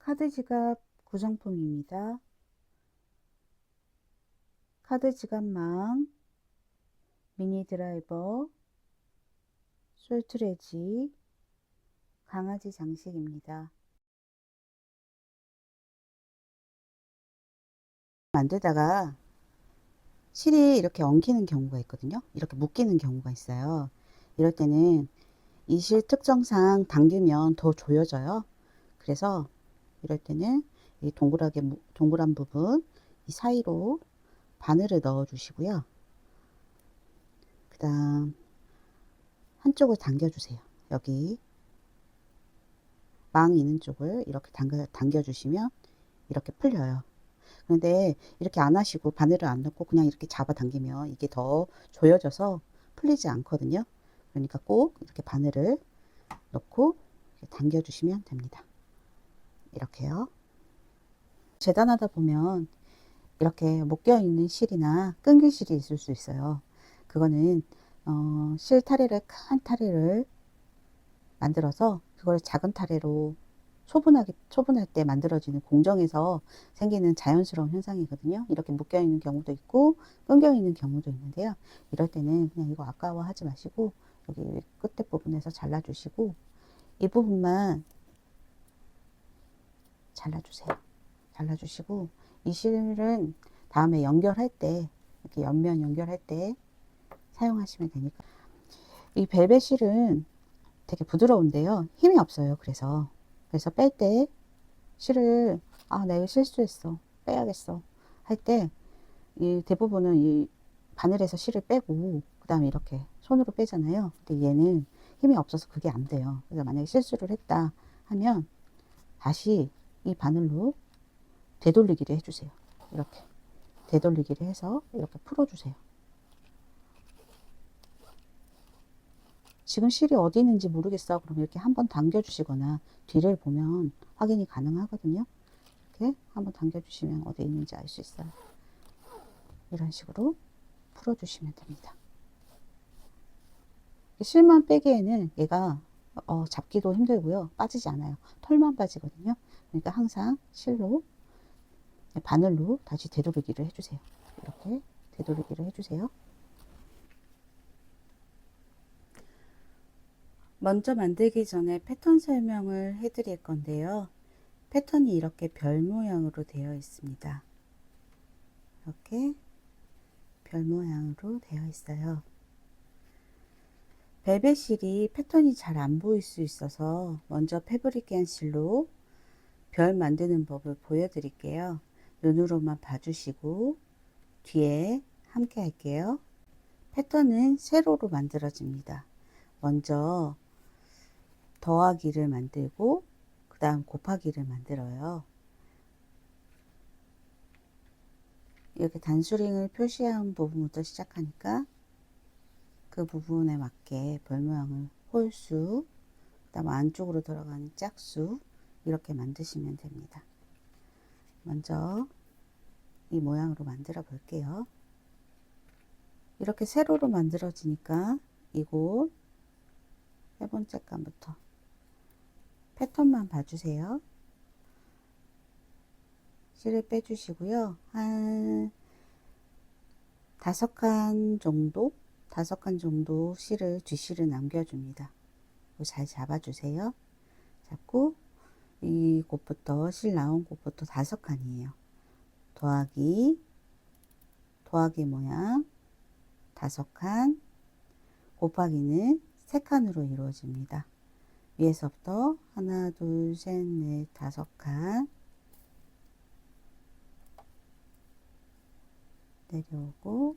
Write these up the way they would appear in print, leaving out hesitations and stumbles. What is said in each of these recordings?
카드 지갑 구성품입니다. 카드 지갑망, 미니 드라이버, 솔트레지, 강아지 장식입니다. 만들다가 실이 이렇게 엉키는 경우가 있거든요. 이렇게 묶이는 경우가 있어요. 이럴 때는 이 실 특성상 당기면 더 조여져요. 그래서 이럴 때는 이 동그란 부분 이 사이로 바늘을 넣어 주시고요. 그 다음 한쪽을 당겨 주세요. 여기 망 있는 쪽을 이렇게 당겨 주시면 이렇게 풀려요. 그런데 이렇게 안 하시고 바늘을 안 넣고 그냥 이렇게 잡아 당기면 이게 더 조여져서 풀리지 않거든요. 그러니까 꼭 이렇게 바늘을 넣고 당겨 주시면 됩니다. 이렇게요. 재단하다 보면 이렇게 묶여 있는 실이나 끈기 실이 있을 수 있어요. 그거는 실 타래를 큰 타래를 만들어서 그걸 작은 타래로 소분할 때 만들어지는 공정에서 생기는 자연스러운 현상이거든요. 이렇게 묶여 있는 경우도 있고 끊겨 있는 경우도 있는데요. 이럴 때는 그냥 이거 아까워하지 마시고 여기 끝에 부분에서 잘라주시고 이 부분만 잘라주세요. 잘라주시고 이 실은 다음에 연결할 때 이렇게 옆면 연결할 때 사용하시면 되니까. 이 벨벳 실은 되게 부드러운데요. 힘이 없어요. 그래서 뺄 때 실을 내가 실수했어. 빼야겠어. 할 때 이 대부분은 이 바늘에서 실을 빼고 그다음에 이렇게 손으로 빼잖아요. 근데 얘는 힘이 없어서 그게 안 돼요. 그래서 만약에 실수를 했다 하면 다시 이 바늘로 되돌리기를 해주세요. 이렇게 되돌리기를 해서 이렇게 풀어주세요. 지금 실이 어디 있는지 모르겠어. 그럼 이렇게 한번 당겨주시거나 뒤를 보면 확인이 가능하거든요. 이렇게 한번 당겨주시면 어디 있는지 알 수 있어요. 이런 식으로 풀어주시면 됩니다. 실만 빼기에는 얘가 잡기도 힘들고요. 빠지지 않아요. 털만 빠지거든요. 그러니까 항상 실로 바늘로 다시 되돌리기를 해주세요. 이렇게 되돌리기를 해주세요. 먼저 만들기 전에 패턴 설명을 해드릴 건데요. 패턴이 이렇게 별 모양으로 되어 있습니다. 이렇게 별 모양으로 되어 있어요. 벨벳 실이 패턴이 잘 안 보일 수 있어서 먼저 패브릭 실로 별 만드는 법을 보여드릴게요. 눈으로만 봐주시고 뒤에 함께 할게요. 패턴은 세로로 만들어집니다. 먼저 더하기를 만들고 그 다음 곱하기를 만들어요. 이렇게 단수링을 표시한 부분부터 시작하니까 그 부분에 맞게 별 모양을 홀수, 그 다음 안쪽으로 들어가는 짝수 이렇게 만드시면 됩니다. 먼저 이 모양으로 만들어 볼게요. 이렇게 세로로 만들어지니까 이곳 세 번째 칸부터 패턴만 봐주세요. 실을 빼주시고요. 한 5칸 정도 실을 뒷실을 남겨줍니다. 잘 잡아주세요. 잡고 이 곳부터 실 나온 곳부터 5칸이에요. 더하기 모양 5칸, 곱하기는 3칸으로 이루어집니다. 위에서부터 하나, 둘, 셋, 넷, 5칸 내려오고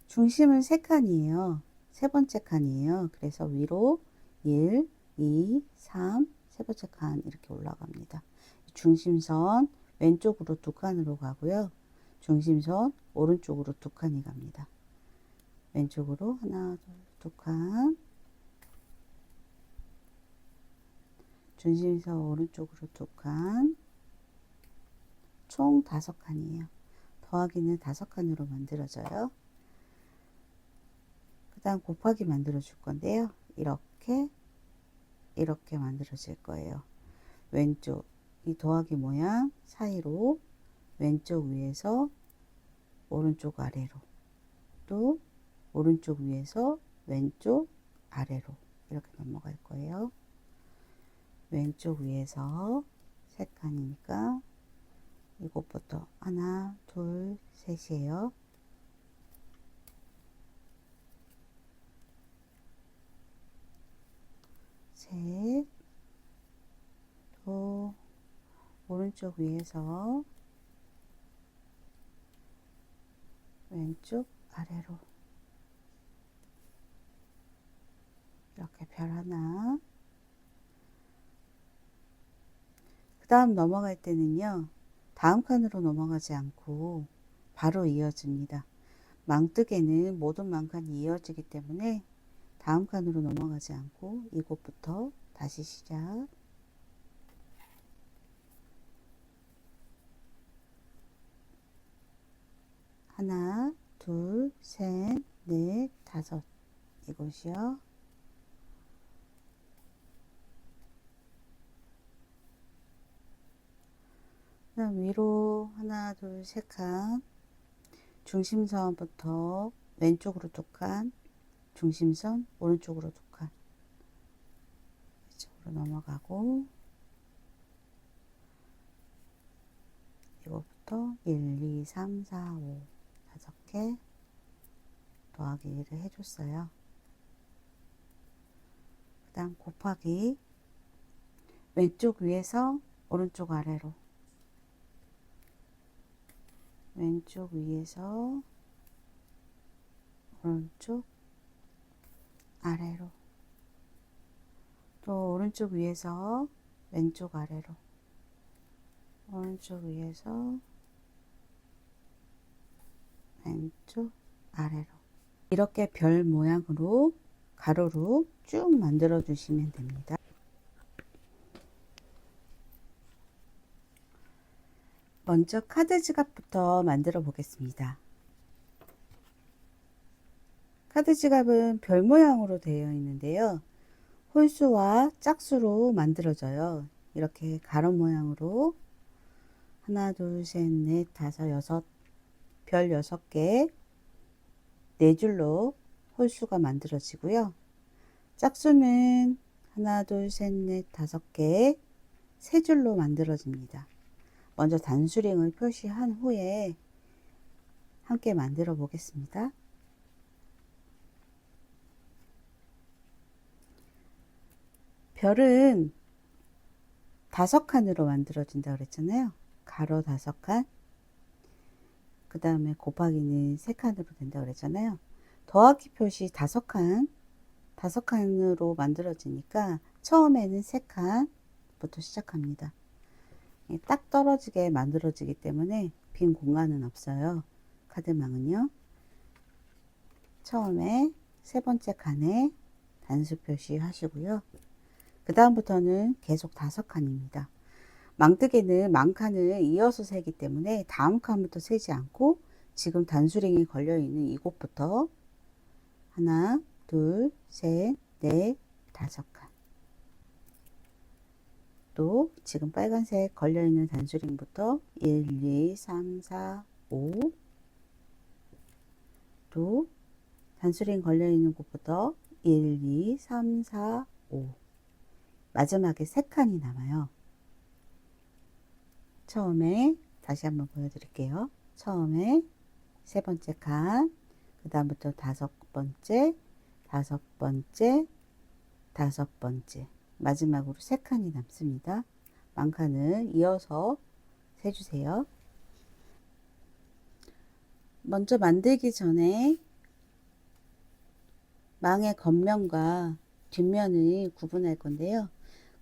중심은 3칸이에요. 세 번째 칸이에요. 그래서 위로 1, 2, 3, 세 번째 칸 이렇게 올라갑니다. 중심선 왼쪽으로 2칸으로 가고요. 중심선 오른쪽으로 2칸이 갑니다. 왼쪽으로 하나, 둘, 2칸. 중심선 오른쪽으로 2칸. 총 5칸이에요. 더하기는 5칸으로 만들어져요. 그 다음 곱하기 만들어 줄 건데요. 이렇게 만들어질 거예요. 왼쪽 이 더하기 모양 사이로 왼쪽 위에서 오른쪽 아래로, 또 오른쪽 위에서 왼쪽 아래로 이렇게 넘어갈 거예요. 왼쪽 위에서 세 칸이니까 이것부터 하나, 둘, 셋이에요. 셋, 또 오른쪽 위에서 왼쪽 아래로 이렇게 별 하나. 그 다음 넘어갈 때는요, 다음 칸으로 넘어가지 않고 바로 이어집니다. 망뜨개는 모든 망칸이 이어지기 때문에 다음 칸으로 넘어가지 않고 이곳부터 다시 시작. 하나, 둘, 셋, 넷, 다섯. 이곳이요. 그다음 위로 하나, 둘, 세 칸. 중심선부터 왼쪽으로 두 칸, 중심선 오른쪽으로 두 칸. 이쪽으로 넘어가고 이거부터 1, 2, 3, 4, 5 다섯 개 더하기 1을 해줬어요. 그 다음 곱하기 왼쪽 위에서 오른쪽 아래로, 왼쪽 위에서 오른쪽 아래로, 또 오른쪽 위에서 왼쪽 아래로, 오른쪽 위에서 왼쪽 아래로 이렇게 별 모양으로 가로로 쭉 만들어 주시면 됩니다. 먼저 카드 지갑부터 만들어 보겠습니다. 카드 지갑은 별 모양으로 되어 있는데요, 홀수와 짝수로 만들어져요. 이렇게 가로 모양으로 하나, 둘, 셋, 넷, 다섯, 여섯, 별 6개 4줄로 홀수가 만들어지고요. 짝수는 하나, 둘, 셋, 넷, 5개 3줄로 만들어집니다. 먼저 단수링을 표시한 후에 함께 만들어 보겠습니다. 별은 5칸으로 만들어진다 그랬잖아요. 가로 5칸, 그 다음에 곱하기는 3칸으로 된다 그랬잖아요. 더하기 표시 5칸으로 만들어지니까 처음에는 3칸부터 시작합니다. 딱 떨어지게 만들어지기 때문에 빈 공간은 없어요. 카드망은요. 처음에 세 번째 칸에 단수 표시 하시고요. 그 다음부터는 계속 5칸입니다. 망뜨개는 망칸을 이어서 세기 때문에 다음 칸부터 세지 않고 지금 단수링이 걸려 있는 이곳부터 하나, 둘, 셋, 넷, 5칸. 또 지금 빨간색 걸려 있는 단수링부터 1, 2, 3, 4, 5. 또 단수링 걸려 있는 곳부터 1, 2, 3, 4, 5. 마지막에 3칸이 남아요. 처음에 다시 한번 보여드릴게요. 처음에 세 번째 칸, 그 다음부터 5번째, 5번째, 5번째, 마지막으로 3칸이 남습니다. 망칸을 이어서 세주세요. 먼저 만들기 전에 망의 겉면과 뒷면을 구분할 건데요.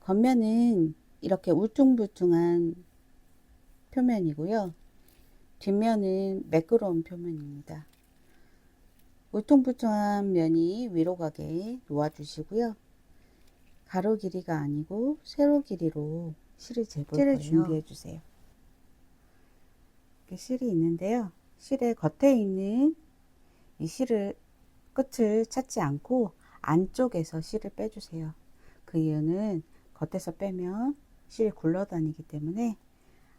겉면은 이렇게 울퉁불퉁한 표면이고요. 뒷면은 매끄러운 표면입니다. 울퉁불퉁한 면이 위로 가게 놓아주시고요. 가로 길이가 아니고 세로 길이로 실을 재볼 거예요. 준비해 주세요. 이렇게 실이 있는데요. 실의 겉에 있는 이 실을 끝을 찾지 않고 안쪽에서 실을 빼주세요. 그 이유는 겉에서 빼면 실이 굴러다니기 때문에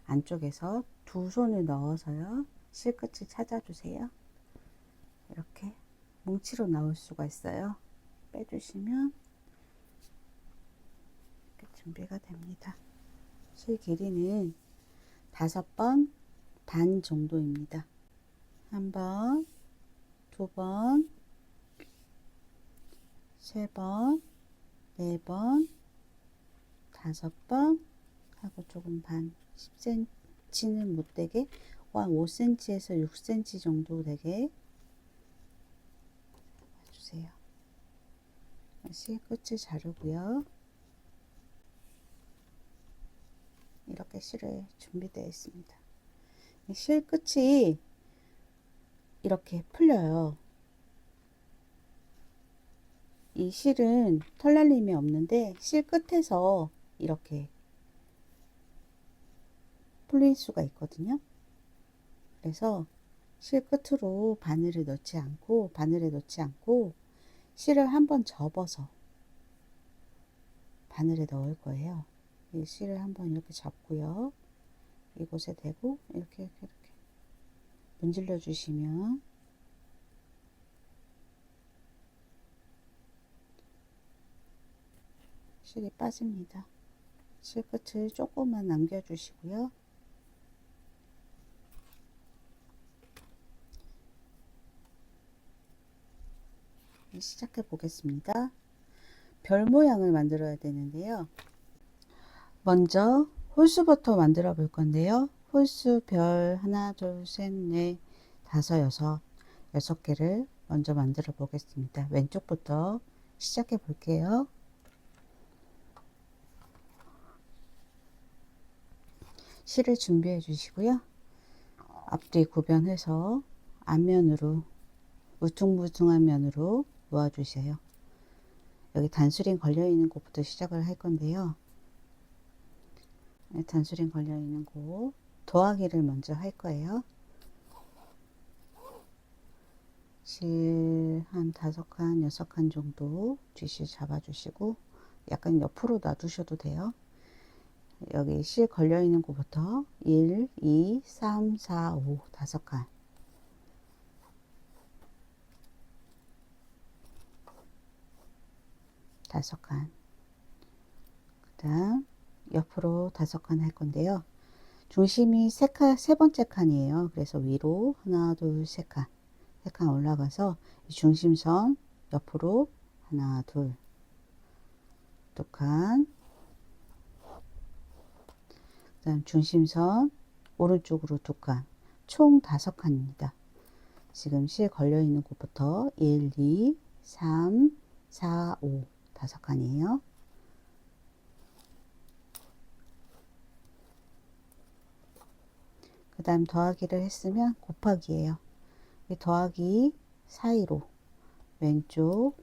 안쪽에서 두 손을 넣어서요. 실 끝을 찾아주세요. 이렇게 뭉치로 나올 수가 있어요. 빼주시면 이렇게 준비가 됩니다. 실 길이는 5번 반 정도입니다. 1번, 2번, 3번, 4번, 5번 하고 조금 반 10cm는 못되게 한 5cm에서 6cm 정도 되게 해주세요. 실 끝을 자르고요. 이렇게 실을 준비되어 있습니다. 실 끝이 이렇게 풀려요. 이 실은 털날림이 없는데 실 끝에서 이렇게 풀릴 수가 있거든요. 그래서 실 끝으로 바늘에 넣지 않고 실을 한번 접어서 바늘에 넣을 거예요. 이 실을 한번 이렇게 잡고요. 이곳에 대고 이렇게 문질러 주시면 실이 빠집니다. 실 끝을 조금만 남겨 주시고요. 시작해 보겠습니다. 별 모양을 만들어야 되는데요. 먼저 홀수부터 만들어 볼 건데요. 홀수 별 하나, 둘, 셋, 넷, 다섯, 여섯 개를 먼저 만들어 보겠습니다. 왼쪽부터 시작해 볼게요. 실을 준비해 주시고요. 앞뒤 구변해서 앞면으로 울퉁불퉁한 면으로 놓아 주세요. 여기 단수링 걸려 있는 곳부터 시작을 할 건데요. 단수링 걸려 있는 곳 더하기를 먼저 할 거예요. 실 한 5칸, 6칸 정도 쥐실 잡아 주시고 약간 옆으로 놔두셔도 돼요. 여기 실 걸려 있는 곳부터 1, 2, 3, 4, 5 5칸 그 다음 옆으로 5칸 할 건데요. 중심이 세 번째 칸이에요. 그래서 위로 하나, 둘, 3칸 3칸 올라가서 중심선 옆으로 하나, 둘, 2칸 그 다음 중심선 오른쪽으로 2칸 총 5칸입니다. 지금 실 걸려 있는 곳부터 1, 2, 3, 4, 5 5칸이에요. 그 다음 더하기를 했으면 곱하기예요. 이 더하기 사이로 왼쪽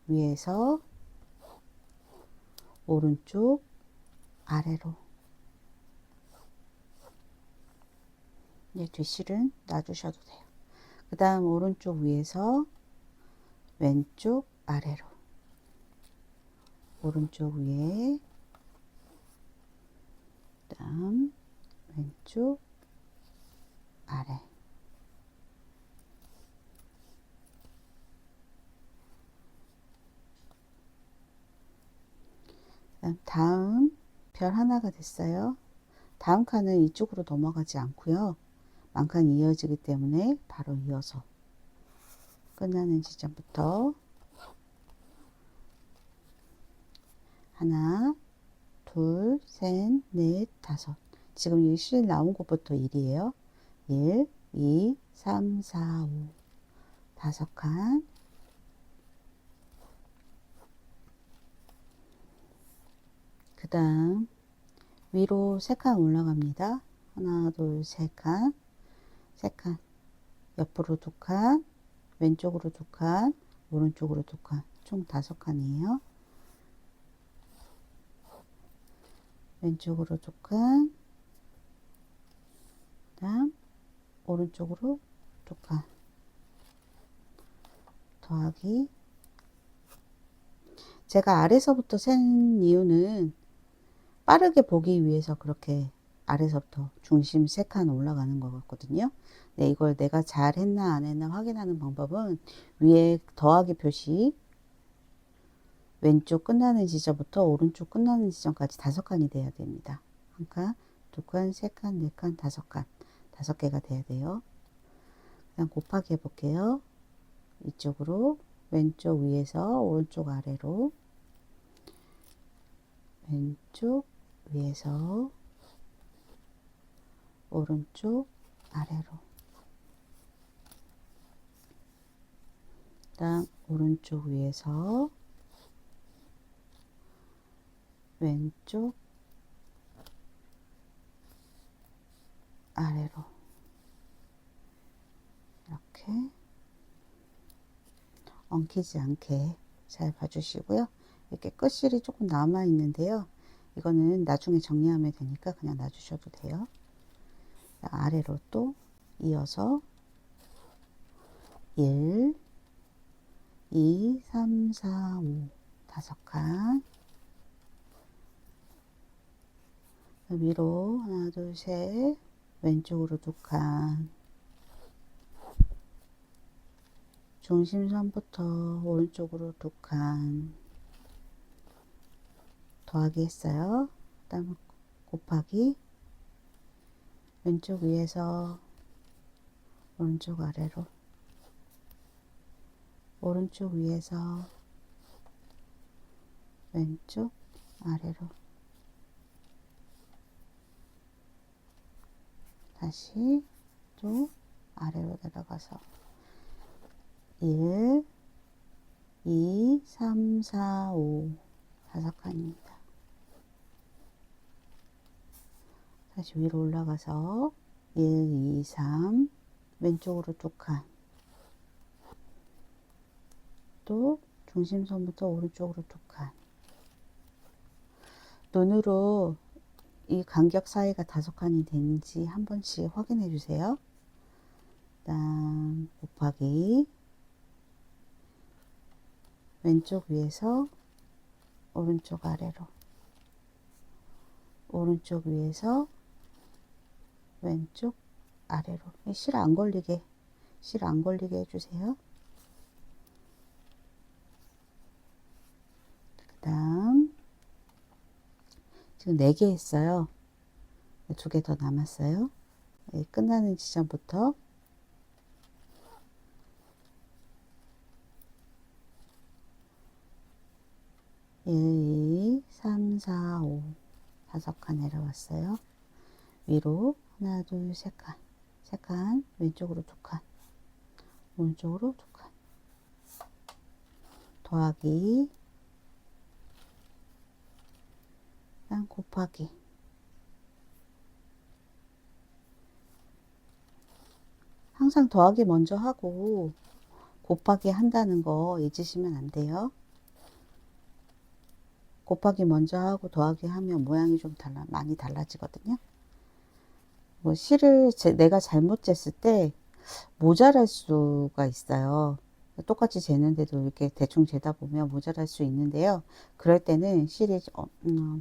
위에서 오른쪽 아래로 이제 뒷실은 놔주셔도 돼요. 그 다음 오른쪽 위에서 왼쪽 아래로 오른쪽 위에 그 다음 왼쪽 아래 다음 별 하나가 됐어요. 다음 칸은 이쪽으로 넘어가지 않고요. 만칸이 이어지기 때문에 바로 이어서 끝나는 지점부터 하나, 둘, 셋, 넷, 다섯. 지금 이 실 나온 곳부터 1이에요. 1, 2, 3, 4, 5 5칸 그 다음 위로 3칸 올라갑니다. 하나, 둘, 3칸 3칸 옆으로 2칸 왼쪽으로 2칸 오른쪽으로 2칸 총 5칸이에요. 왼쪽으로 2칸 그 다음 오른쪽으로 2칸 더하기 제가 아래서부터 센 이유는 빠르게 보기 위해서 그렇게 아래서부터 중심 3칸 올라가는 거거든요. 네, 이걸 내가 잘 했나 안 했나 확인하는 방법은 위에 더하기 표시 왼쪽 끝나는 지점부터 오른쪽 끝나는 지점까지 5칸이 돼야 됩니다. 1칸, 2칸, 3칸, 4칸, 5칸. 5개가 돼야 돼요. 그냥 곱하기 해볼게요. 이쪽으로 왼쪽 위에서 오른쪽 아래로, 왼쪽 위에서 오른쪽 아래로, 그다음 오른쪽 위에서 왼쪽 아래로, 이렇게 엉키지 않게 잘 봐주시고요. 이렇게 끝실이 조금 남아 있는데요. 이거는 나중에 정리하면 되니까 그냥 놔주셔도 돼요. 아래로 또 이어서 1, 2, 3, 4, 5, 5칸. 위로 하나, 둘, 셋, 왼쪽으로 2칸. 중심선부터 오른쪽으로 2칸. 더하기 했어요. 그다음 곱하기 왼쪽 위에서 오른쪽 아래로, 오른쪽 위에서 왼쪽 아래로, 다시 또 아래로 내려가서 1, 2, 3, 4, 5, 5칸입니다. 다시 위로 올라가서 1, 2, 3, 왼쪽으로 2칸. 또 중심선부터 오른쪽으로 2칸. 눈으로 이 간격 사이가 5칸이 되는지 한 번씩 확인해 주세요. 그다음 곱하기 왼쪽 위에서 오른쪽 아래로, 오른쪽 위에서 왼쪽 아래로. 실 안 걸리게 해주세요. 그 다음 지금 4개 했어요. 2개 더 남았어요. 끝나는 지점부터 1, 2, 3, 4, 5, 5칸 내려왔어요. 위로 하나, 둘, 3칸. 3칸, 왼쪽으로 2칸. 오른쪽으로 2칸. 더하기, 그다음 곱하기. 항상 더하기 먼저 하고 곱하기 한다는 거 잊으시면 안 돼요. 곱하기 먼저 하고 더하기 하면 모양이 좀 많이 달라지거든요. 뭐 실을 내가 잘못 쟀을 때 모자랄 수가 있어요. 똑같이 재는데도 이렇게 대충 재다 보면 모자랄 수 있는데요. 그럴 때는 실이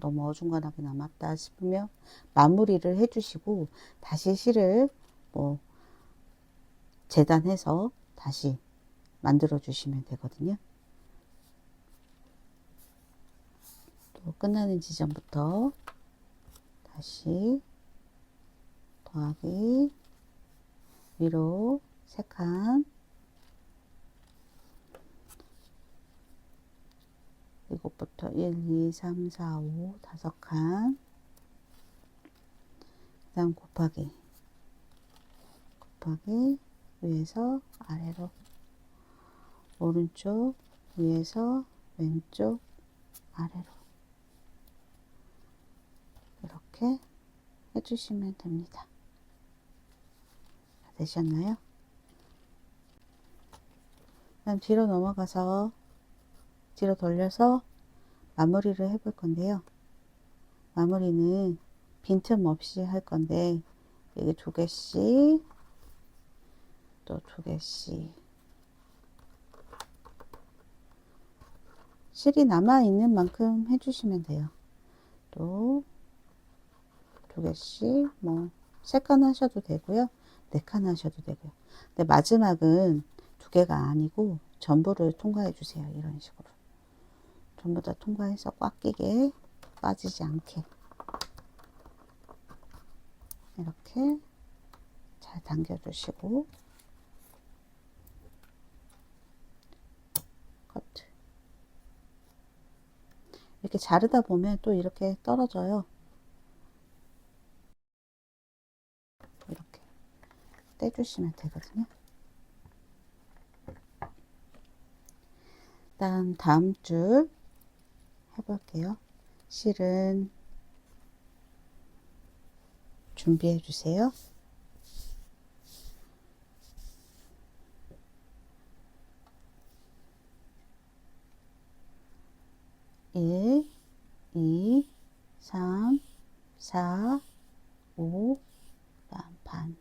너무 어중간하게 남았다 싶으면 마무리를 해주시고 다시 실을 뭐 재단해서 다시 만들어 주시면 되거든요. 또 끝나는 지점부터 다시 더하기 위로 3칸, 이것부터 1, 2, 3, 4, 5, 5칸. 그 다음 곱하기 위에서 아래로, 오른쪽 위에서 왼쪽 아래로, 이렇게 해주시면 됩니다. 다 되셨나요? 그다음 뒤로 넘어가서 뒤로 돌려서 마무리를 해볼 건데요. 마무리는 빈틈 없이 할 건데 이게 2개씩, 또 2개씩. 실이 남아 있는 만큼 해주시면 돼요. 또 2개씩 뭐 3칸 하셔도 되고요. 4칸 하셔도 되고요. 근데 마지막은 2개가 아니고 전부를 통과해 주세요. 이런 식으로 전부 다 통과해서 꽉 끼게, 빠지지 않게 이렇게 잘 당겨 주시고 커트. 이렇게 자르다 보면 또 이렇게 떨어져요. 이렇게 떼주시면 되거든요. 다음 줄 해볼게요. 실은 준비해 주세요. 1, 2, 3, 4, 5, 반.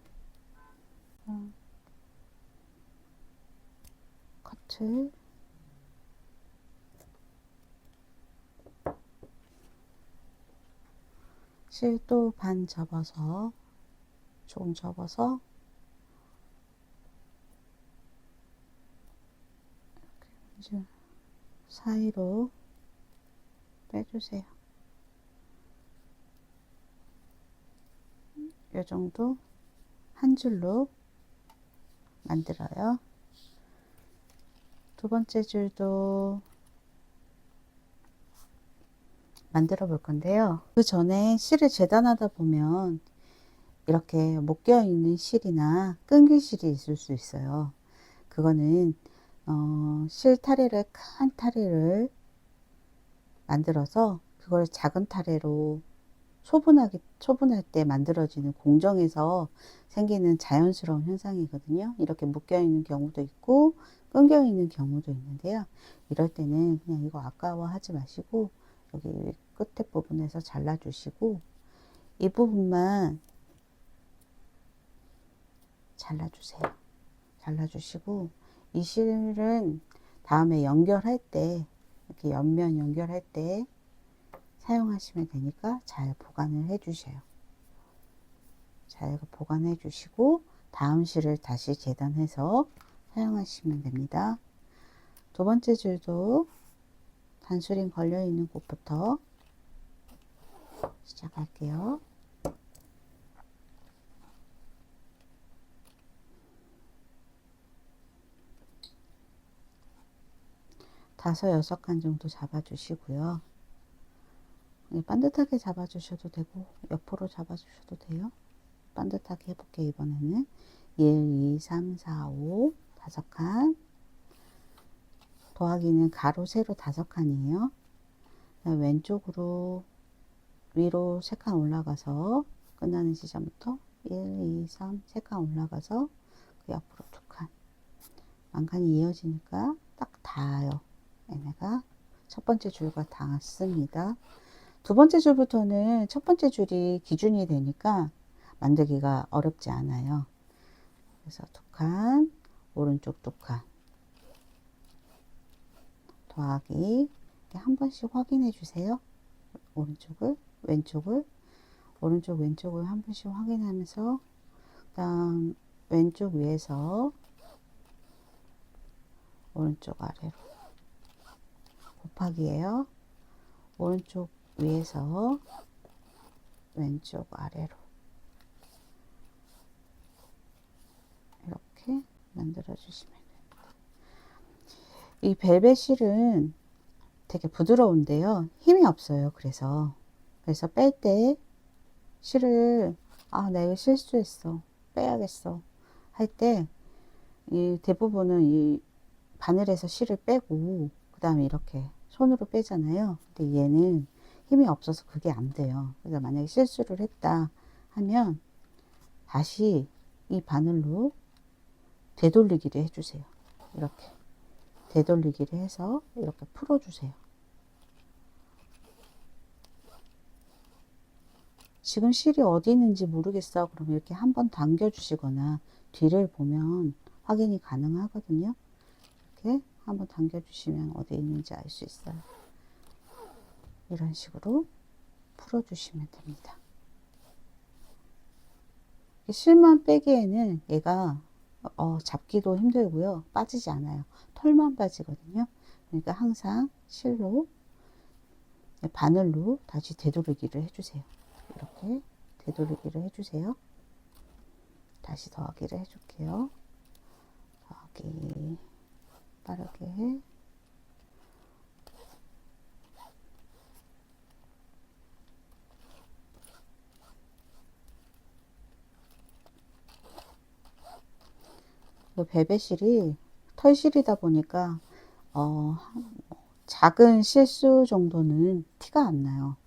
커트. 실도 반 접어서, 조금 접어서, 이제 사이로 빼주세요. 이 정도 한 줄로 만들어요. 두 번째 줄도 만들어 볼 건데요. 그 전에 실을 재단하다 보면 이렇게 못 껴 있는 실이나 끈기 실이 있을 수 있어요. 그거는 실 타래를, 큰 타래를 만들어서 그걸 작은 타래로 소분할 때 만들어지는 공정에서 생기는 자연스러운 현상이거든요. 이렇게 묶여 있는 경우도 있고 끊겨 있는 경우도 있는데요. 이럴 때는 그냥 이거 아까워하지 마시고 여기 끝에 부분에서 잘라 주시고 이 부분만 잘라 주세요. 잘라 주시고 이 실은 다음에 연결할 때 이렇게 옆면 연결할 때 사용하시면 되니까 잘 보관을 해 주셔요. 잘 보관해 주시고 다음 실을 다시 재단해서 사용하시면 됩니다. 두 번째 줄도 단수링 걸려 있는 곳부터 시작할게요. 다섯, 6칸 정도 잡아 주시고요. 반듯하게 잡아 주셔도 되고 옆으로 잡아 주셔도 돼요. 반듯하게 해볼게요. 이번에는 1, 2, 3, 4, 5 5칸 더하기는 가로 세로 5칸이에요. 왼쪽으로 위로 3칸 올라가서 끝나는 지점부터 1, 2, 3, 3칸 올라가서 그 옆으로 2칸 만칸이 이어지니까 딱 닿아요. 얘네가 첫 번째 줄과 닿았습니다. 두 번째 줄부터는 첫 번째 줄이 기준이 되니까 만들기가 어렵지 않아요. 그래서 2칸, 오른쪽 2칸 더하기 한 번씩 확인해 주세요. 오른쪽을, 왼쪽을, 오른쪽, 왼쪽을 한 번씩 확인하면서 그다음 왼쪽 위에서 오른쪽 아래로 곱하기예요. 오른쪽 위에서 왼쪽 아래로 이렇게 만들어 주시면 됩니다. 이 벨벳 실은 되게 부드러운데요. 힘이 없어요. 그래서 뺄 때 실을 내가 실수했어. 빼야겠어. 할 때 이 대부분은 이 바늘에서 실을 빼고 그 다음에 이렇게 손으로 빼잖아요. 근데 얘는 힘이 없어서 그게 안 돼요. 그래서 만약에 실수를 했다 하면 다시 이 바늘로 되돌리기를 해주세요. 이렇게 되돌리기를 해서 이렇게 풀어주세요. 지금 실이 어디 있는지 모르겠어. 그러면 이렇게 한번 당겨 주시거나 뒤를 보면 확인이 가능하거든요. 이렇게 한번 당겨 주시면 어디 있는지 알 수 있어요. 이런 식으로 풀어 주시면 됩니다. 실만 빼기에는 얘가 잡기도 힘들고요. 빠지지 않아요. 털만 빠지거든요. 그러니까 항상 실로 바늘로 다시 되도르기를 해주세요. 이렇게 되도르기를 해주세요. 다시 더하기를 해줄게요. 더하기 빠르게. 벨벳실이 털실이다 보니까 작은 실수 정도는 티가 안 나요.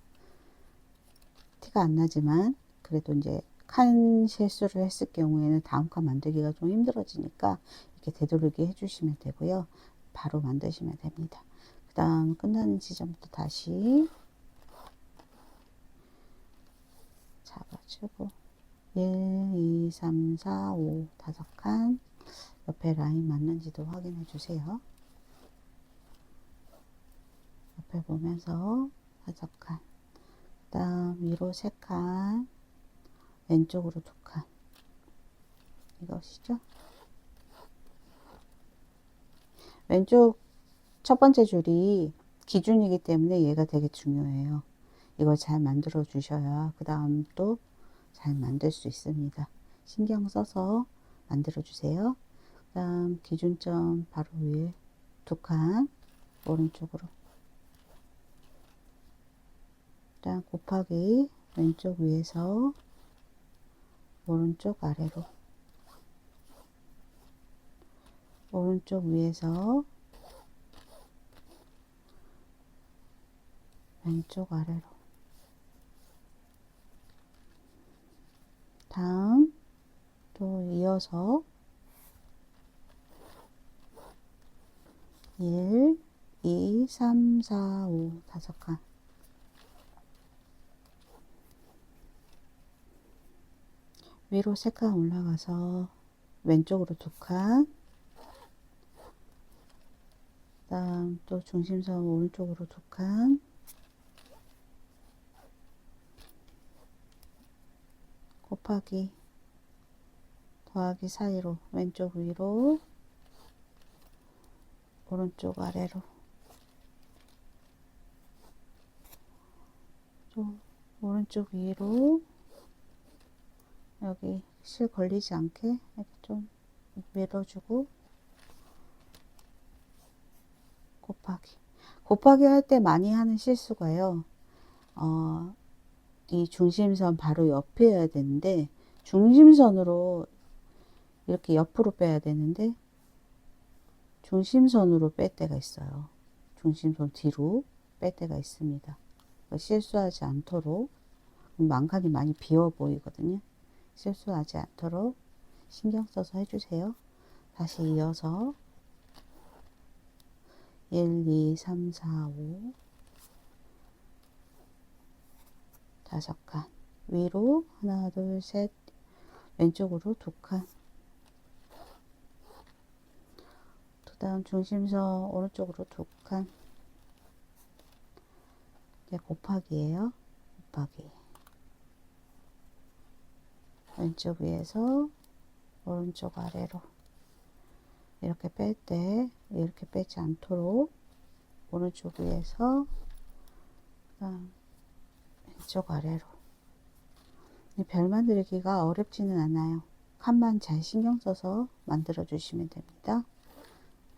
티가 안 나지만 그래도 이제 칸 실수를 했을 경우에는 다음 칸 만들기가 좀 힘들어지니까 이렇게 되도르기 해주시면 되고요. 바로 만드시면 됩니다. 그 다음 끝나는 지점부터 다시 잡아주고 1, 2, 3, 4, 5 5칸 옆에 라인 맞는지도 확인해 주세요. 옆에 보면서 5칸 그 다음 위로 3칸 왼쪽으로 2칸 이것이죠. 왼쪽 첫 번째 줄이 기준이기 때문에 얘가 되게 중요해요. 이걸 잘 만들어 주셔야 그 다음 또 잘 만들 수 있습니다. 신경 써서 만들어 주세요. 그 다음 기준점 바로 위에 2칸 오른쪽으로 그 다음 곱하기 왼쪽 위에서 오른쪽 아래로 오른쪽 위에서 왼쪽 아래로 다음 또 이어서 1, 2, 3, 4, 5 5칸 위로 3칸 올라가서 왼쪽으로 2칸 그 다음 또 중심선 오른쪽으로 2칸 곱하기 더하기 사이로 왼쪽 위로 오른쪽 아래로 또 오른쪽 위로 여기 실 걸리지 않게 이렇게 좀 밀어주고 곱하기 할 때 많이 하는 실수가요. 이 중심선 바로 옆에 해야 되는데 중심선으로 이렇게 옆으로 빼야 되는데 중심선으로 뺄 때가 있어요. 중심선 뒤로 뺄 때가 있습니다. 실수하지 않도록 망칸이 많이 비어 보이거든요. 실수하지 않도록 신경 써서 해주세요. 다시 이어서 1, 2, 3, 4, 5 5칸 위로 하나 둘 셋 왼쪽으로 2칸 그 다음 중심선 오른쪽으로 2칸 이제 곱하기예요. 곱하기 왼쪽 위에서 오른쪽 아래로 이렇게 뺄 때 이렇게 빼지 않도록 오른쪽 위에서 왼쪽 아래로 별 만들기가 어렵지는 않아요. 칸만 잘 신경 써서 만들어 주시면 됩니다.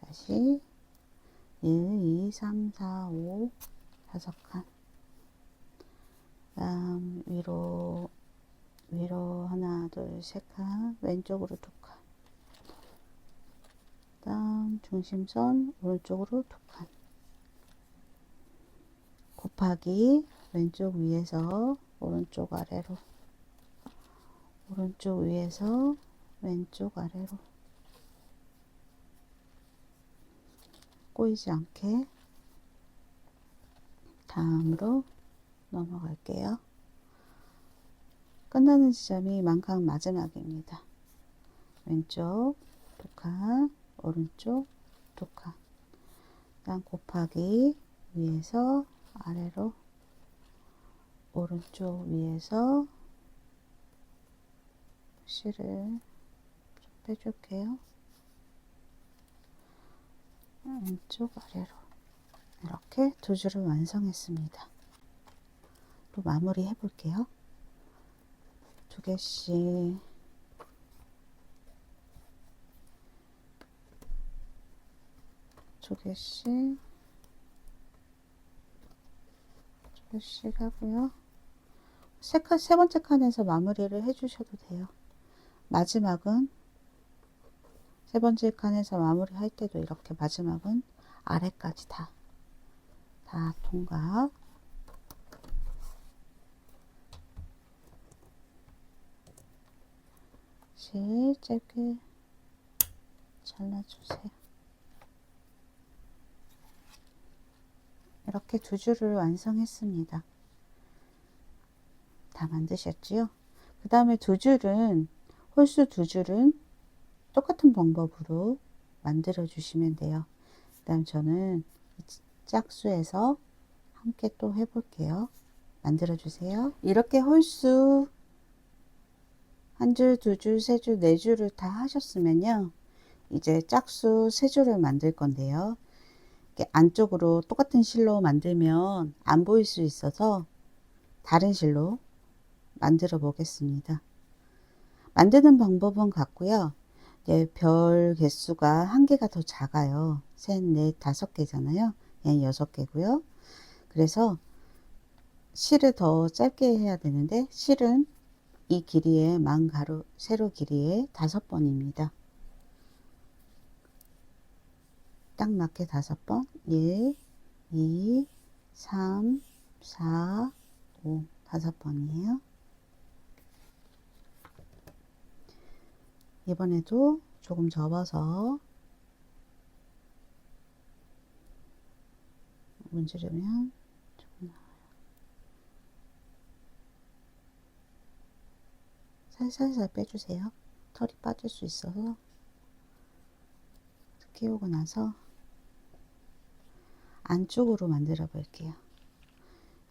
다시 1, 2, 3, 4, 5 5칸 다음 위로 하나 둘 셋 칸 왼쪽으로 2칸 다음 중심선 오른쪽으로 2칸 곱하기 왼쪽 위에서 오른쪽 아래로 오른쪽 위에서 왼쪽 아래로 꼬이지 않게 다음으로 넘어갈게요. 끝나는 지점이 만각 마지막입니다. 왼쪽 2칸 오른쪽 2칸 다음 곱하기 위에서 아래로 오른쪽 위에서 실을 좀 빼줄게요. 왼쪽 아래로 이렇게 두 줄을 완성했습니다. 또 마무리 해 볼게요. 두 개씩 두 개씩 하고요. 세 번째 칸에서 마무리를 해 주셔도 돼요. 마지막은 세 번째 칸에서 마무리 할 때도 이렇게 마지막은 아래까지 다 통과. 실 짧게 잘라주세요. 이렇게 두 줄을 완성했습니다. 다 만드셨지요? 그 다음에 두 줄은 홀수 두 줄은 똑같은 방법으로 만들어 주시면 돼요. 그 다음 저는 짝수에서 함께 또 해볼게요. 만들어 주세요. 이렇게 홀수 한 줄, 두 줄, 세 줄, 네 줄을 다 하셨으면요. 이제 짝수 세 줄을 만들 건데요. 이렇게 안쪽으로 똑같은 실로 만들면 안 보일 수 있어서 다른 실로 만들어 보겠습니다. 만드는 방법은 같고요. 별 개수가 한 개가 더 작아요. 셋, 넷, 다섯 개잖아요. 얘는 여섯 개고요. 그래서 실을 더 짧게 해야 되는데 실은 이 길이의 만 가로 세로 길이의 5번입니다. 딱 맞게 5번. 1, 2, 3, 4, 5. 5번이에요. 이번에도 조금 접어서 문지르면 조금 나와요. 살살살 빼주세요. 털이 빠질 수 있어서. 끼우고 나서 안쪽으로 만들어 볼게요.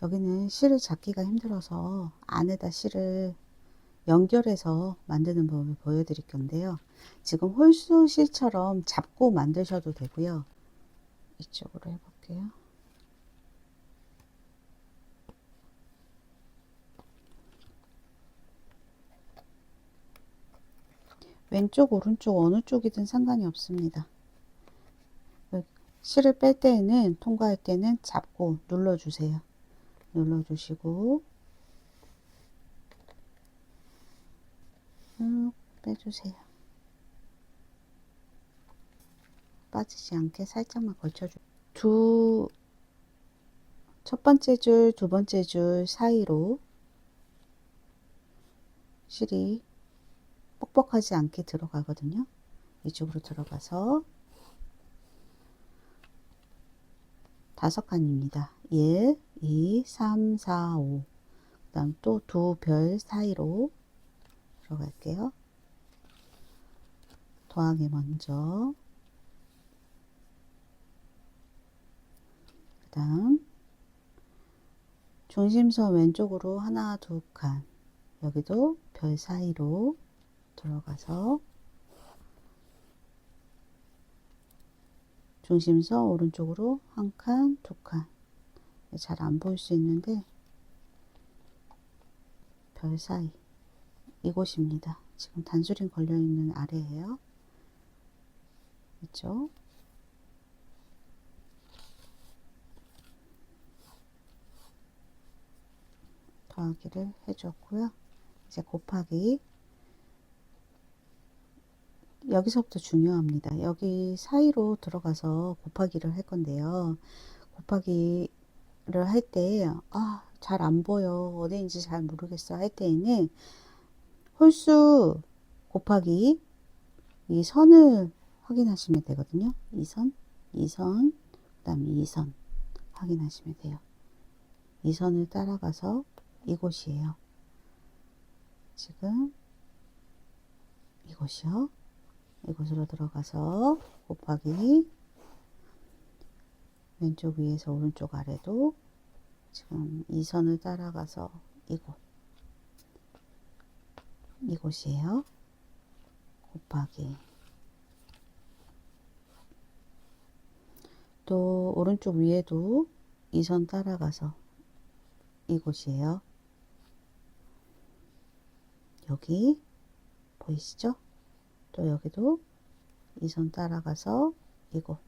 여기는 실을 잡기가 힘들어서 안에다 실을 연결해서 만드는 법을 보여드릴 건데요. 지금 홀수 실처럼 잡고 만드셔도 되고요. 이쪽으로 해볼게요. 왼쪽 오른쪽 어느 쪽이든 상관이 없습니다. 실을 뺄 때에는 통과할 때는 잡고 눌러주세요. 눌러주시고 쭉 빼주세요. 빠지지 않게 살짝만 걸쳐주세요. 첫 번째 줄, 두 번째 줄 사이로 실이 뻑뻑하지 않게 들어가거든요. 이쪽으로 들어가서 5칸입니다. 1, 2, 3, 4, 5. 그 다음 또 두 별 사이로 들어갈게요. 더하기 먼저. 그 다음 중심선 왼쪽으로 하나, 두 칸. 여기도 별 사이로 들어가서 중심선 오른쪽으로 한 칸, 두 칸. 잘 안 보일 수 있는데 별 사이 이곳입니다. 지금 단수링 걸려 있는 아래예요. 이쪽 더하기를 해줬고요. 이제 곱하기 여기서부터 중요합니다. 여기 사이로 들어가서 곱하기를 할 건데요. 곱하기를 할 때 잘 안 보여 어디인지 잘 모르겠어 할 때에는 홀수 곱하기 이 선을 확인하시면 되거든요. 이 선, 그 다음에 이 선 확인하시면 돼요. 이 선을 따라가서 이곳이에요. 지금 이곳이요. 이곳으로 들어가서 곱하기 왼쪽 위에서 오른쪽 아래도 지금 이 선을 따라가서 이곳 이곳이에요. 곱하기 또 오른쪽 위에도 이 선 따라가서 이곳이에요. 여기 보이시죠? 또 여기도 이 선 따라가서 이곳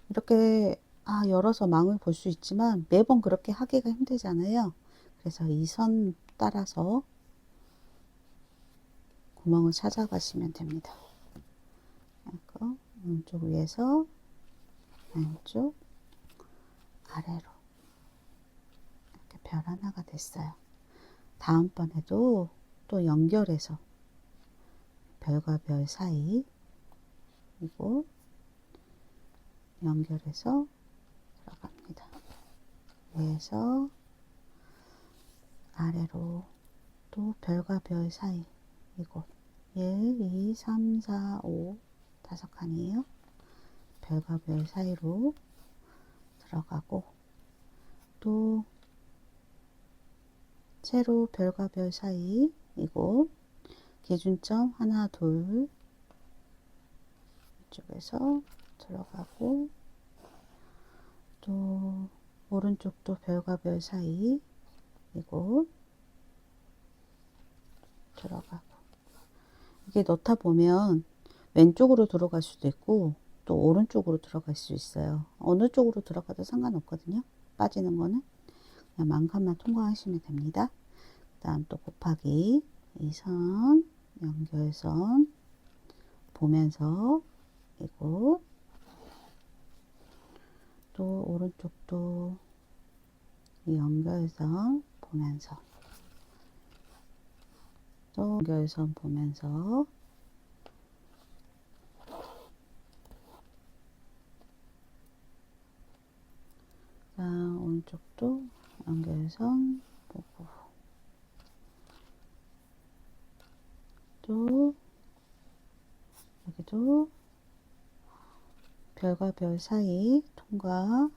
이렇게 열어서 망을 볼 수 있지만 매번 그렇게 하기가 힘들잖아요. 그래서 이 선 따라서 구멍을 찾아가시면 됩니다. 오른쪽 위에서 왼쪽 아래로 이렇게 별 하나가 됐어요. 다음번에도 또 연결해서 별과 별 사이 이곳 연결해서 들어갑니다. 위에서 아래로 또 별과 별 사이 이곳 1, 2, 3, 4, 5 다섯 칸이에요. 별과 별 사이로 들어가고 또 세로 별과 별 사이 이곳 기준점 하나 둘 이쪽에서 들어가고 또 오른쪽도 별과 별 사이 이곳 들어가고 이게 넣다 보면 왼쪽으로 들어갈 수도 있고 또 오른쪽으로 들어갈 수 있어요. 어느 쪽으로 들어가도 상관없거든요. 빠지는 거는 그냥 망칸만 통과하시면 됩니다. 그 다음 또 곱하기 이 선 연결선 보면서 이곳 또 오른쪽도 이 연결선 보면서 또 연결선 보면서 그다음 오른쪽도 연결선 보고 또 여기도 별과 별 사이 통과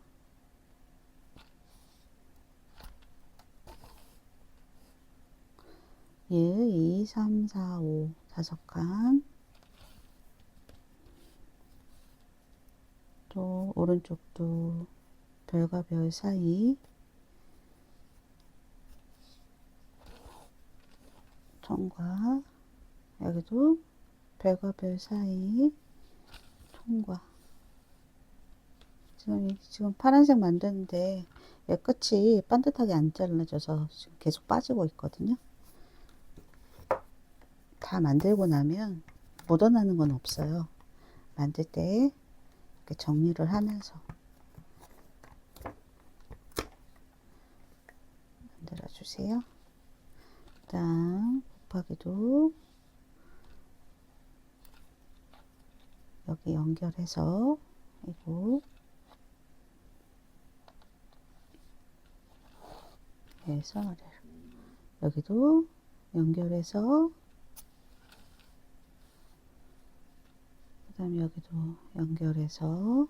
일, 2, 3, 4, 5 다섯 칸 또 오른쪽도 별과 별 사이 통과 여기도 별과 별 사이 통과 지금 파란색 만드는데 끝이 반듯하게 안 잘라져서 지금 계속 빠지고 있거든요. 다 만들고 나면 묻어나는 건 없어요. 만들 때 이렇게 정리를 하면서 만들어 주세요. 그다음 곱하기도 여기 연결해서 이거 해서 아래로 여기도 연결해서 그 다음에 여기도 연결해서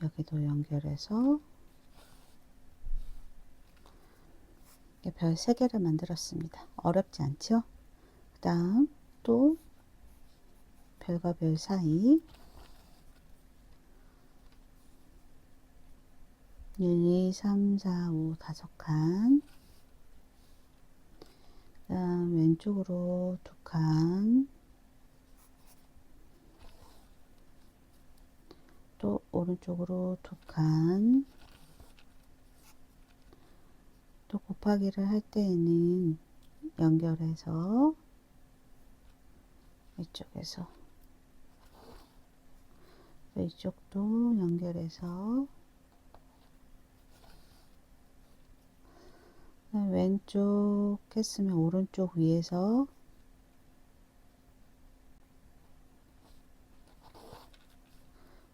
여기도 연결해서 별 3개를 만들었습니다. 어렵지 않죠? 그 다음 또 별과 별 사이 1, 2, 3, 4, 5 다섯 칸 그 다음 왼쪽으로 2칸 또 오른쪽으로 2칸 또 곱하기를 할 때에는 연결해서 이쪽에서 이쪽도 연결해서 왼쪽 했으면 오른쪽 위에서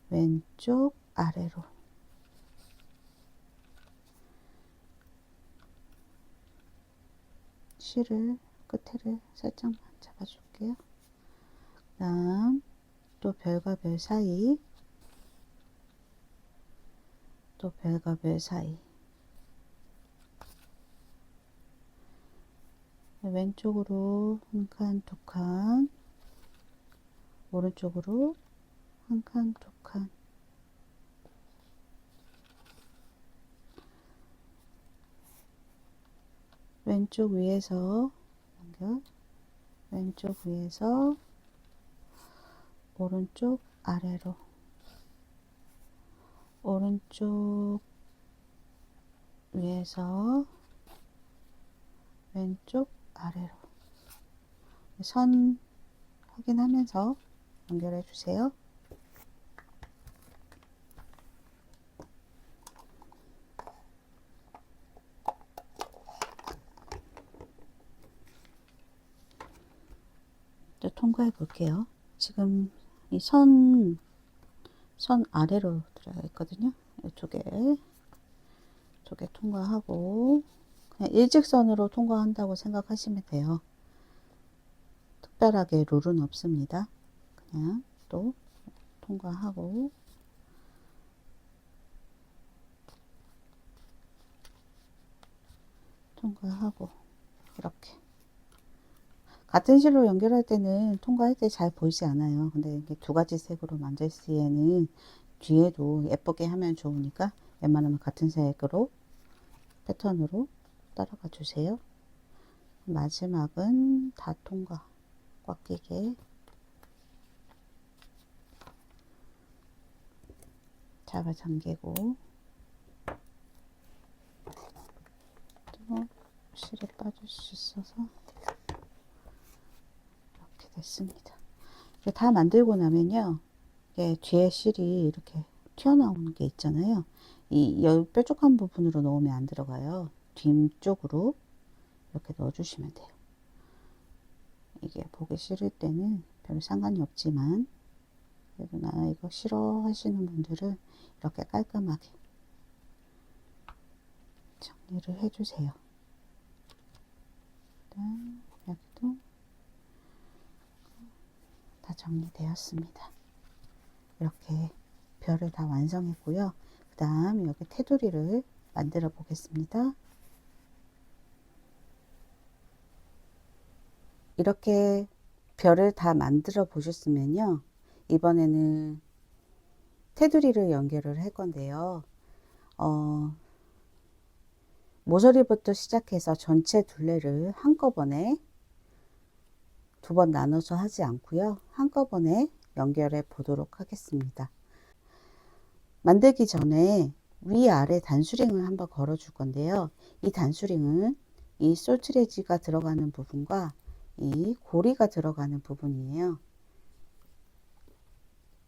왼쪽 아래로 실을 끝에를 살짝만 잡아줄게요. 그 다음 또 별과 별 사이 또 별과 별 사이. 왼쪽으로 한 칸, 두 칸, 오른쪽으로 한 칸, 두 칸. 왼쪽 위에서 연결, 왼쪽 위에서 오른쪽 아래로, 오른쪽 위에서 왼쪽 아래로. 선 확인하면서 연결해 주세요. 또 통과해 볼게요. 지금 이 선 아래로 들어가 있거든요. 이쪽에 통과하고, 그냥 일직선으로 통과한다고 생각하시면 돼요. 특별하게 룰은 없습니다. 그냥 또 통과하고, 이렇게 같은 실로 연결할 때는 통과할 때 잘 보이지 않아요. 근데 이렇게 두 가지 색으로 만들 시에는 뒤에도 예쁘게 하면 좋으니까 웬만하면 같은 색으로 패턴으로 따라가 주세요. 마지막은 다 통과, 꽉 끼게 잡아 당기고, 또 실이 빠질 수 있어서 이렇게 됐습니다. 다 만들고 나면요, 이게 뒤에 실이 이렇게 튀어나오는 게 있잖아요. 이 뾰족한 부분으로 넣으면 안 들어가요. 뒤쪽으로 이렇게 넣어주시면 돼요. 이게 보기 싫을 때는 별 상관이 없지만, 그래도 나 이거 싫어 하시는 분들은 이렇게 깔끔하게 정리를 해주세요. 여기도 다 정리되었습니다. 이렇게 별을 다 완성했고요. 그 다음 여기 테두리를 만들어 보겠습니다. 이렇게 별을 다 만들어 보셨으면요, 이번에는 테두리를 연결을 할 건데요. 모서리부터 시작해서 전체 둘레를 한꺼번에 두 번 나눠서 하지 않고요, 한꺼번에 연결해 보도록 하겠습니다. 만들기 전에 위아래 단수링을 한번 걸어 줄 건데요, 이 단수링은 이 솔트레지가 들어가는 부분과 이 고리가 들어가는 부분이에요.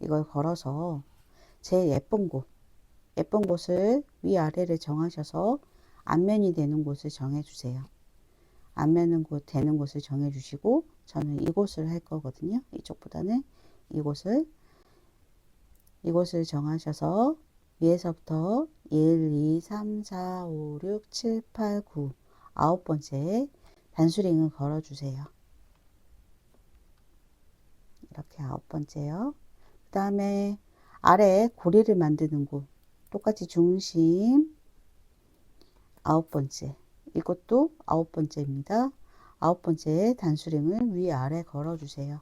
이걸 걸어서 제 예쁜 곳을 위아래를 정하셔서 앞면이 되는 곳을 정해 주세요. 앞면은 되는 곳을 정해 주시고, 저는 이곳을 할 거거든요. 이쪽보다는 이곳을 정하셔서 위에서부터 1, 2, 3, 4, 5, 6, 7, 8, 9, 9번째 단수링을 걸어 주세요. 이렇게 9번째요. 그 다음에 아래 고리를 만드는 곳, 똑같이 중심 9번째, 이것도 9번째입니다. 9번째 단수링을 위아래 걸어 주세요.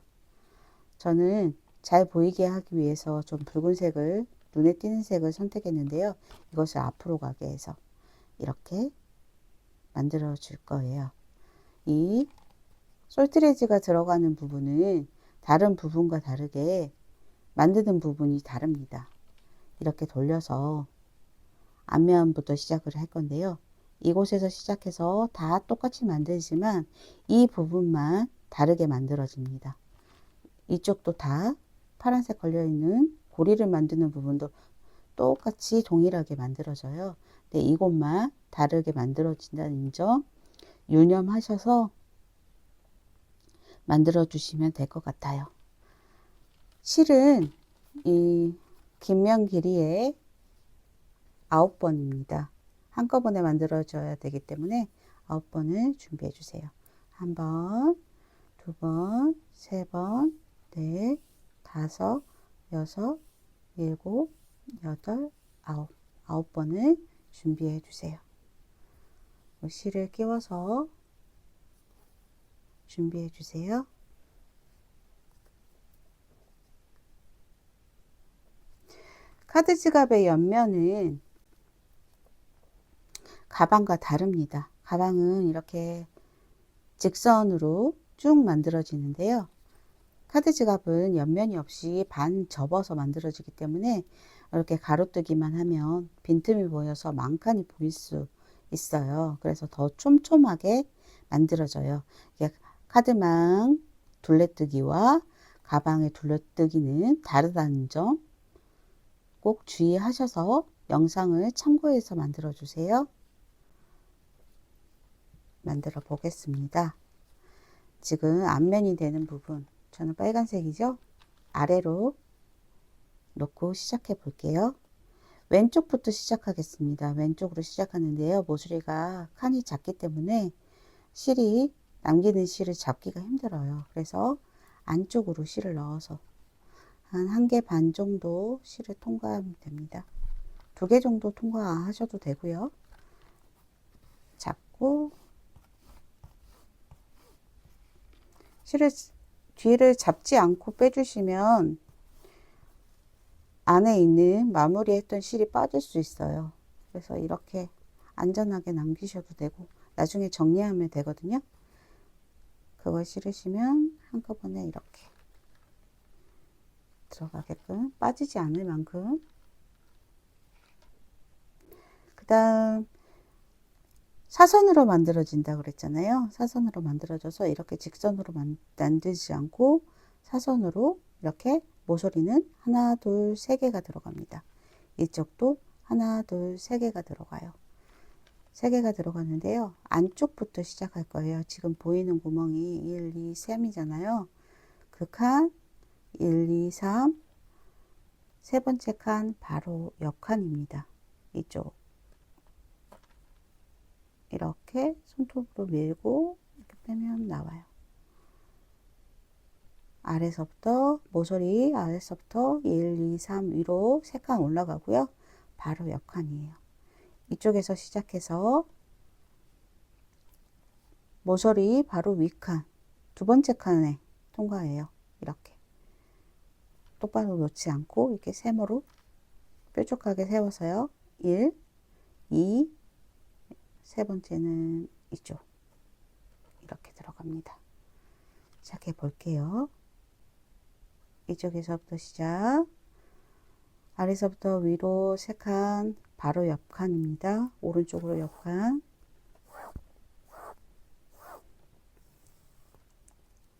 저는 잘 보이게 하기 위해서 좀 붉은색을, 눈에 띄는 색을 선택했는데요, 이것을 앞으로 가게 해서 이렇게 만들어 줄 거예요. 이 솔트레지가 들어가는 부분은 다른 부분과 다르게 만드는 부분이 다릅니다. 이렇게 돌려서 앞면부터 시작을 할 건데요, 이곳에서 시작해서 다 똑같이 만들지만 이 부분만 다르게 만들어집니다. 이쪽도 다 파란색 걸려있는 고리를 만드는 부분도 똑같이 동일하게 만들어져요. 근데 이곳만 다르게 만들어진다는 점 유념하셔서 만들어 주시면 될 것 같아요. 실은 이 긴 길이의 9번입니다. 한꺼번에 만들어져야 되기 때문에 9번을 준비해 주세요. 1번, 2번, 3번, 넷, 5, 6, 7, 8, 9. 9번을 준비해 주세요. 실을 끼워서 준비해 주세요. 카드 지갑의 옆면은 가방과 다릅니다. 가방은 이렇게 직선으로 쭉 만들어지는데요. 카드 지갑은 옆면이 없이 반 접어서 만들어지기 때문에 이렇게 가로뜨기만 하면 빈틈이 보여서 망칸이 보일 수 있어요. 그래서 더 촘촘하게 만들어져요. 카드망 둘레뜨기와 가방의 둘레뜨기는 다르다는 점 꼭 주의하셔서 영상을 참고해서 만들어 주세요. 만들어 보겠습니다. 지금 앞면이 되는 부분, 저는 빨간색이죠? 아래로 놓고 시작해 볼게요. 왼쪽부터 시작하겠습니다. 왼쪽으로 시작하는데요. 모서리가 칸이 작기 때문에 남기는 실을 잡기가 힘들어요. 그래서 안쪽으로 실을 넣어서 한 1개 반 정도 실을 통과하면 됩니다. 2개 정도 통과하셔도 되고요. 잡고 실을 뒤를 잡지 않고 빼주시면 안에 있는 마무리했던 실이 빠질 수 있어요. 그래서 이렇게 안전하게 남기셔도 되고 나중에 정리하면 되거든요. 그걸 실으시면 한꺼번에 이렇게 들어가게끔 빠지지 않을 만큼. 그 다음 사선으로 만들어진다 그랬잖아요. 사선으로 만들어져서 이렇게 직선으로 만들지 않고 사선으로 이렇게 모서리는 하나, 둘, 3개가 들어갑니다. 이쪽도 하나, 둘, 3개가 들어가요. 3개가 들어가는데요. 안쪽부터 시작할 거예요. 지금 보이는 구멍이 1, 2, 3이잖아요. 그 칸 1, 2, 3, 세 번째 칸 바로 옆 칸입니다. 이쪽 이렇게 손톱으로 밀고 이렇게 빼면 나와요. 아래서부터 모서리 아래서부터 1, 2, 3 위로 3칸 올라가고요. 바로 옆 칸이에요. 이쪽에서 시작해서 모서리 바로 윗칸 2번째 칸에 통과해요. 이렇게 똑바로 놓지 않고 이렇게 세모로 뾰족하게 세워서요. 1, 2, 세 번째는 이쪽 이렇게 들어갑니다. 시작해 볼게요. 이쪽에서부터 시작. 아래서부터 위로 3칸 바로 옆 칸입니다. 오른쪽으로 옆 칸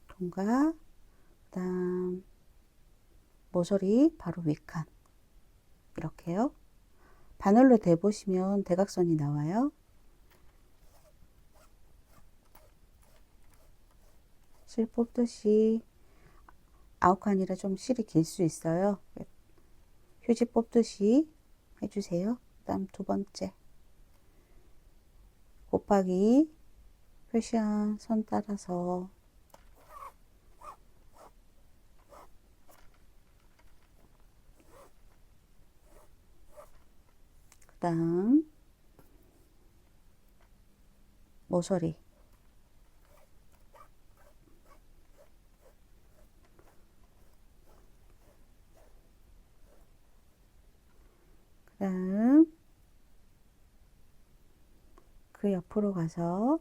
통과. 그 다음 모서리 바로 윗칸 이렇게요. 바늘로 대보시면 대각선이 나와요. 실 뽑듯이 9칸이라 좀 실이 길 수 있어요. 휴지 뽑듯이 해주세요. 그 다음 2번째 곱하기 표시한 선 따라서 그 다음 모서리 그 다음 그 옆으로 가서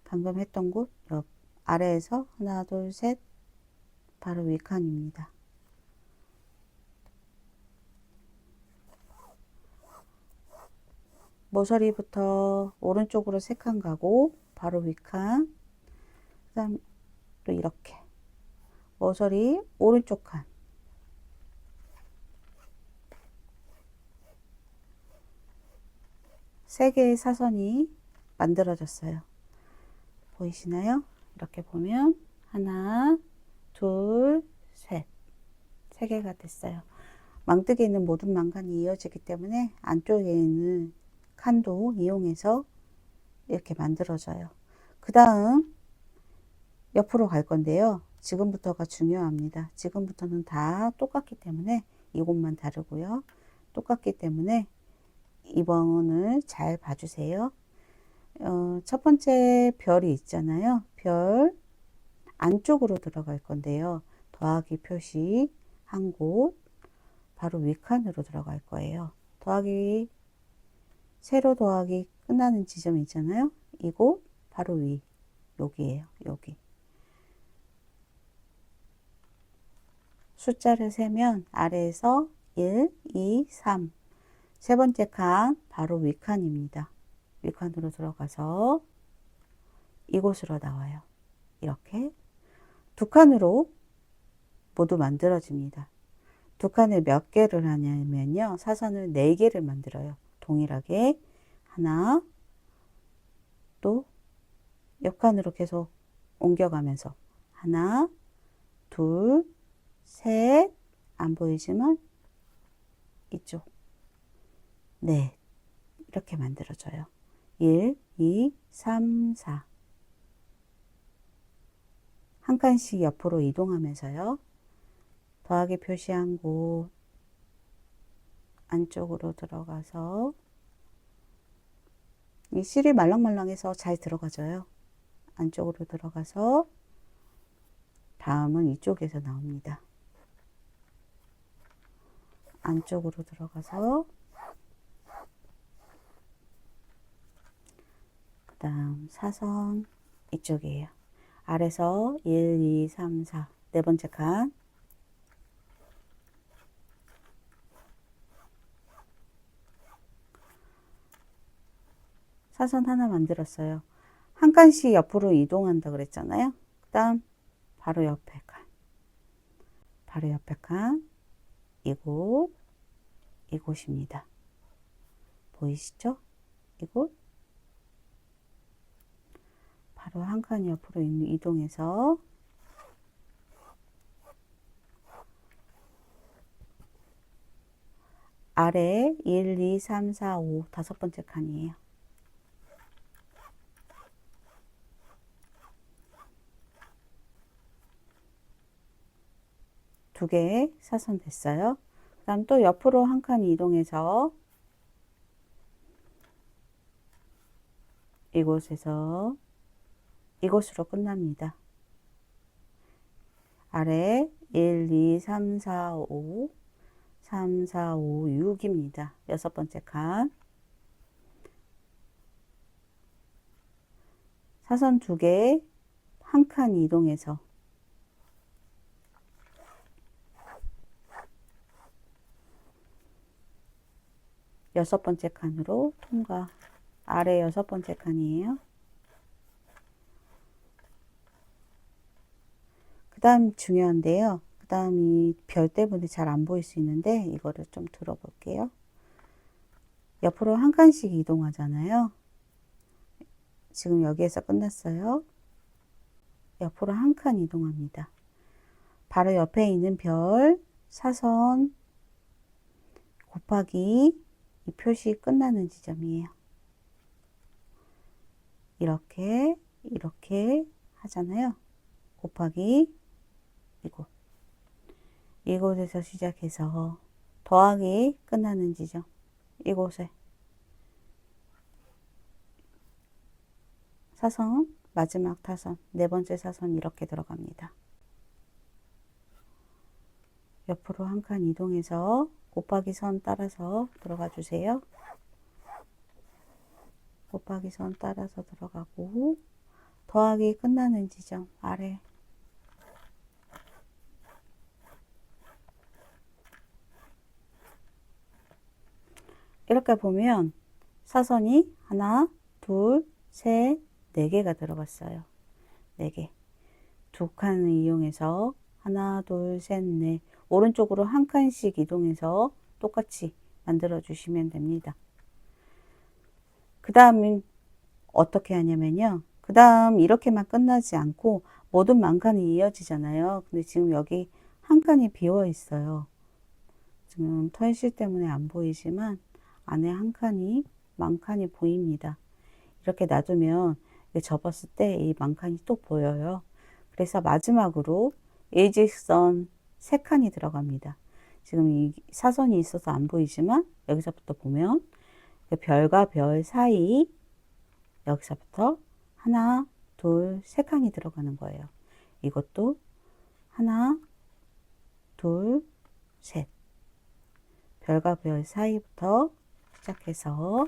방금 했던 곳 옆 아래에서 하나 둘 셋 바로 윗칸입니다. 모서리부터 오른쪽으로 3칸 가고 바로 윗칸 그 다음 또 이렇게 모서리 오른쪽 칸 3개의 사선이 만들어졌어요. 보이시나요? 이렇게 보면 하나, 둘, 셋 3개가 됐어요. 망뜨기에 있는 모든 망칸이 이어지기 때문에 안쪽에 있는 칸도 이용해서 이렇게 만들어져요. 그 다음 옆으로 갈 건데요. 지금부터가 중요합니다. 지금부터는 다 똑같기 때문에 이곳만 다르고요. 똑같기 때문에 2번을 잘 봐주세요. 첫 번째 별이 있잖아요. 별 안쪽으로 들어갈 건데요. 더하기 표시 한 곳 바로 윗칸으로 들어갈 거예요. 더하기 세로 더하기 끝나는 지점 있잖아요. 이곳 바로 위 여기에요. 여기 숫자를 세면 아래에서 1, 2, 3 세 번째 칸 바로 윗칸입니다. 윗칸으로 들어가서 이곳으로 나와요. 이렇게 두 칸으로 모두 만들어집니다. 두 칸을 몇 개를 하냐면요. 사선을 4개를 만들어요. 동일하게 하나 또 옆칸으로 계속 옮겨가면서 하나 둘 셋 안 보이지만 이쪽 넷 이렇게 만들어져요. 1, 2, 3, 4 한 칸씩 옆으로 이동하면서요. 더하기 표시한 곳 안쪽으로 들어가서 이 실이 말랑말랑해서 잘 들어가져요. 안쪽으로 들어가서 다음은 이쪽에서 나옵니다. 안쪽으로 들어가서 그 다음 사선 이쪽이에요. 아래서 1, 2, 3, 4 네 번째 칸 사선 하나 만들었어요. 한 칸씩 옆으로 이동한다 그랬잖아요. 그 다음 바로 옆에 칸 바로 옆에 칸 이곳입니다. 보이시죠? 이곳 바로 한 칸 옆으로 이동해서 아래 1, 2, 3, 4, 5 다섯 번째 칸이에요. 두 개 사선 됐어요. 그 다음 또 옆으로 한 칸 이동해서 이곳에서 이곳으로 끝납니다. 아래 1, 2, 3, 4, 5 3, 4, 5, 6입니다. 여섯 번째 칸 사선 두 개 한 칸 이동해서 여섯 번째 칸으로 통과. 아래 여섯 번째 칸이에요. 그 다음 중요한데요. 그 다음이 별 때문에 잘 안 보일 수 있는데 이거를 좀 들어볼게요. 옆으로 한 칸씩 이동하잖아요. 지금 여기에서 끝났어요. 옆으로 한 칸 이동합니다. 바로 옆에 있는 별 사선 곱하기 이 표시 끝나는 지점이에요. 이렇게 하잖아요. 곱하기 이곳에서 시작해서 더하기 끝나는 지점 이곳에 사선 마지막 타선 네 번째 사선 이렇게 들어갑니다. 옆으로 한 칸 이동해서 곱하기 선 따라서 들어가 주세요. 곱하기 선 따라서 들어가고 더하기 끝나는 지점 아래 이렇게 보면 사선이 하나 둘 셋 네 개가 들어갔어요. 4개 두 칸을 이용해서 하나 둘 셋 넷 오른쪽으로 한 칸씩 이동해서 똑같이 만들어 주시면 됩니다. 그 다음은 어떻게 하냐면요. 그 다음 이렇게만 끝나지 않고 모든 만칸이 이어지잖아요. 근데 지금 여기 한 칸이 비어 있어요. 지금 털실 때문에 안 보이지만 안에 한 칸이 만칸이 보입니다. 이렇게 놔두면 접었을 때 이 만칸이 또 보여요. 그래서 마지막으로 일직선 3칸이 들어갑니다. 지금 이 사선이 있어서 안 보이지만 여기서부터 보면 별과 별 사이 여기서부터 하나, 둘, 세 칸이 들어가는 거예요. 이것도 하나, 둘, 셋. 별과 별 사이부터 시작해서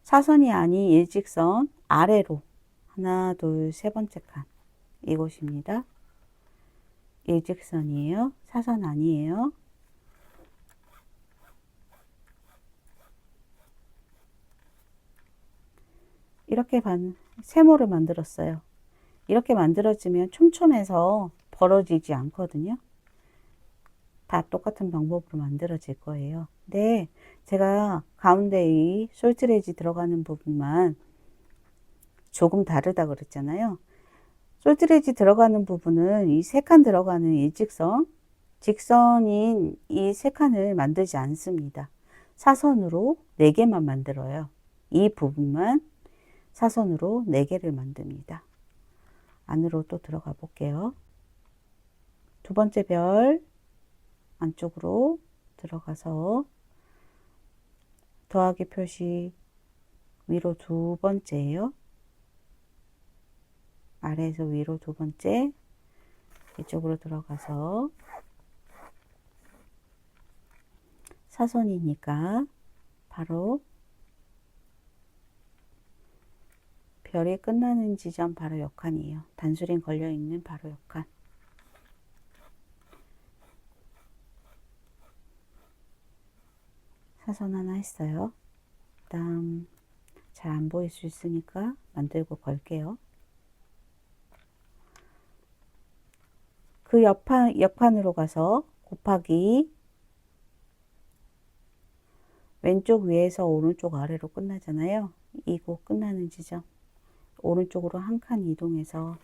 사선이 아닌 일직선 아래로 하나, 둘, 세 번째 칸. 이곳입니다. 일직선이에요. 사선 아니에요. 이렇게 세모를 만들었어요. 이렇게 만들어지면 촘촘해서 벌어지지 않거든요. 다 똑같은 방법으로 만들어질 거예요. 근데 제가 가운데 이 솔트레지 들어가는 부분만 조금 다르다 그랬잖아요. 솔트레지 들어가는 부분은 이 세 칸 들어가는 일직선, 직선인 이 세 칸을 만들지 않습니다. 사선으로 4개만 만들어요. 이 부분만 사선으로 4개를 만듭니다. 안으로 또 들어가 볼게요. 두 번째 별 안쪽으로 들어가서 더하기 표시 위로 두 번째예요. 아래에서 위로 두 번째, 이쪽으로 들어가서 사선이니까 바로 별이 끝나는 지점 바로 옆칸이에요. 단수링 걸려 있는 바로 옆칸. 사선 하나 했어요. 그다음 잘 안 보일 수 있으니까 만들고 걸게요. 그 옆칸으로 가서 곱하기 왼쪽 위에서 오른쪽 아래로 끝나잖아요. 이곳 끝나는 지점 오른쪽으로 한 칸 이동해서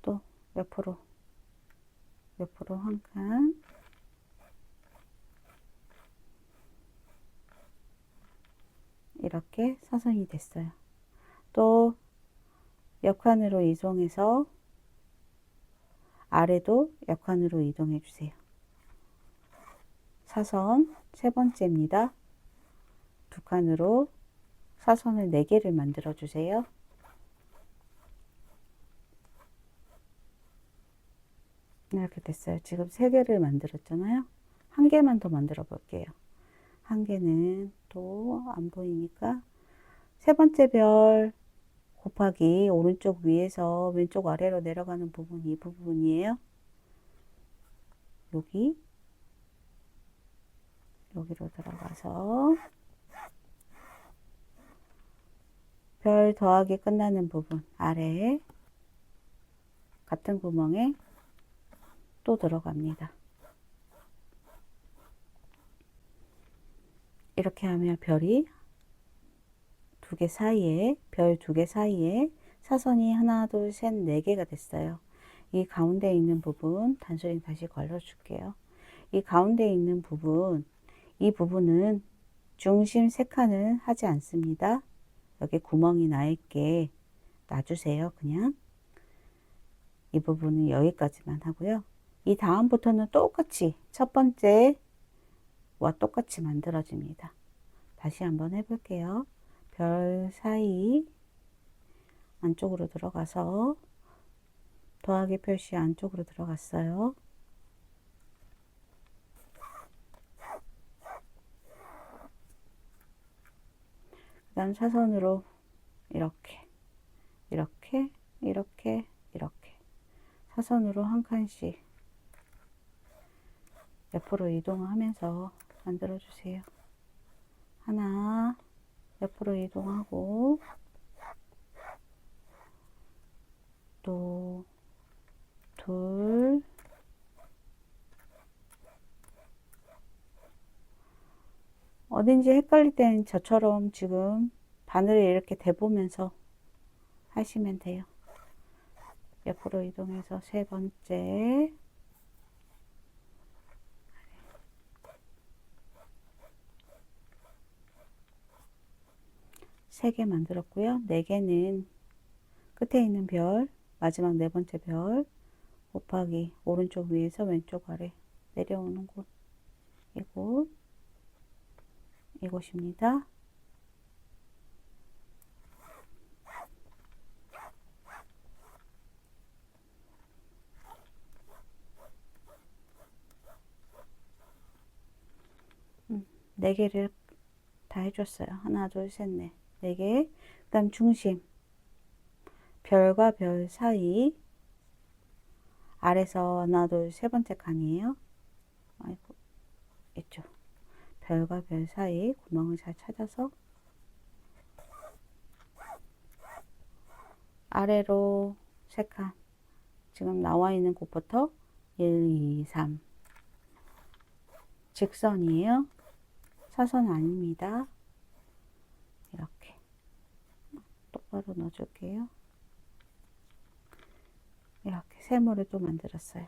또 옆으로 한 칸, 이렇게 사선이 됐어요. 또 옆칸으로 이동해서 아래도 옆칸으로 이동해 주세요. 사선 세 번째입니다. 두 칸으로 사선을 4개를 만들어 주세요. 이렇게 됐어요. 지금 3개를 만들었잖아요. 한 개만 더 만들어 볼게요. 한 개는 또 안 보이니까 세 번째 별 곱하기 오른쪽 위에서 왼쪽 아래로 내려가는 부분, 이 부분이에요. 여기로 들어가서 별 더하기 끝나는 부분 아래에 같은 구멍에 또 들어갑니다. 이렇게 하면 별이 별 두 개 사이에 사선이 하나, 둘, 셋, 4개가 됐어요. 이 가운데 있는 부분 단수링 다시 걸러 줄게요. 이 가운데 있는 부분, 이 부분은 중심 3칸을 하지 않습니다. 여기 구멍이 나 있게 놔주세요. 그냥 이 부분은 여기까지만 하고요. 이 다음부터는 똑같이 첫 번째와 똑같이 만들어집니다. 다시 한번 해볼게요. 별 사이 안쪽으로 들어가서 더하기 표시 안쪽으로 들어갔어요. 그 다음 사선으로 이렇게 사선으로 한 칸씩 옆으로 이동하면서 만들어 주세요. 하나 옆으로 이동하고 또 둘, 어딘지 헷갈릴 땐 저처럼 지금 바늘을 이렇게 대보면서 하시면 돼요. 옆으로 이동해서 세 번째, 3개 만들었고요. 4개는 끝에 있는 별, 마지막 네 번째 별 곱하기 오른쪽 위에서 왼쪽 아래 내려오는 곳, 이곳입니다. 네 개를 다 해줬어요. 하나, 둘, 셋, 넷. 네 개. 그 다음 중심. 별과 별 사이. 아래서 하나, 둘, 세 번째 칸이에요. 아이고, 있죠. 별과 별 사이 구멍을 잘 찾아서 아래로 세 칸. 지금 나와 있는 곳부터 1, 2, 3. 직선이에요. 사선 아닙니다. 이렇게 똑바로 넣어줄게요. 이렇게 세모를 또 만들었어요.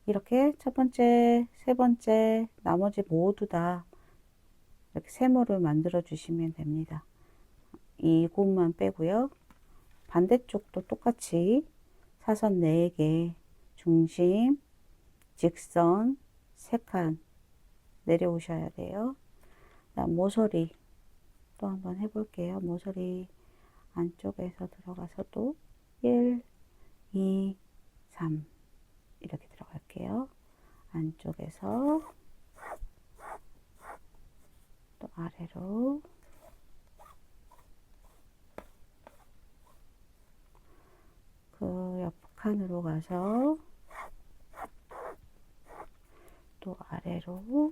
이렇게 첫 번째, 세 번째, 나머지 모두 다 이렇게 세모를 만들어 주시면 됩니다. 이곳만 빼고요. 반대쪽도 똑같이 사선 4개, 중심, 직선 3칸 내려오셔야 돼요. 그다음 모서리 또 한번 해볼게요. 모서리 안쪽에서 들어가서 또 1, 2, 3 이렇게 들어갈게요. 안쪽에서 또 아래로 그 옆 칸으로 가서 또 아래로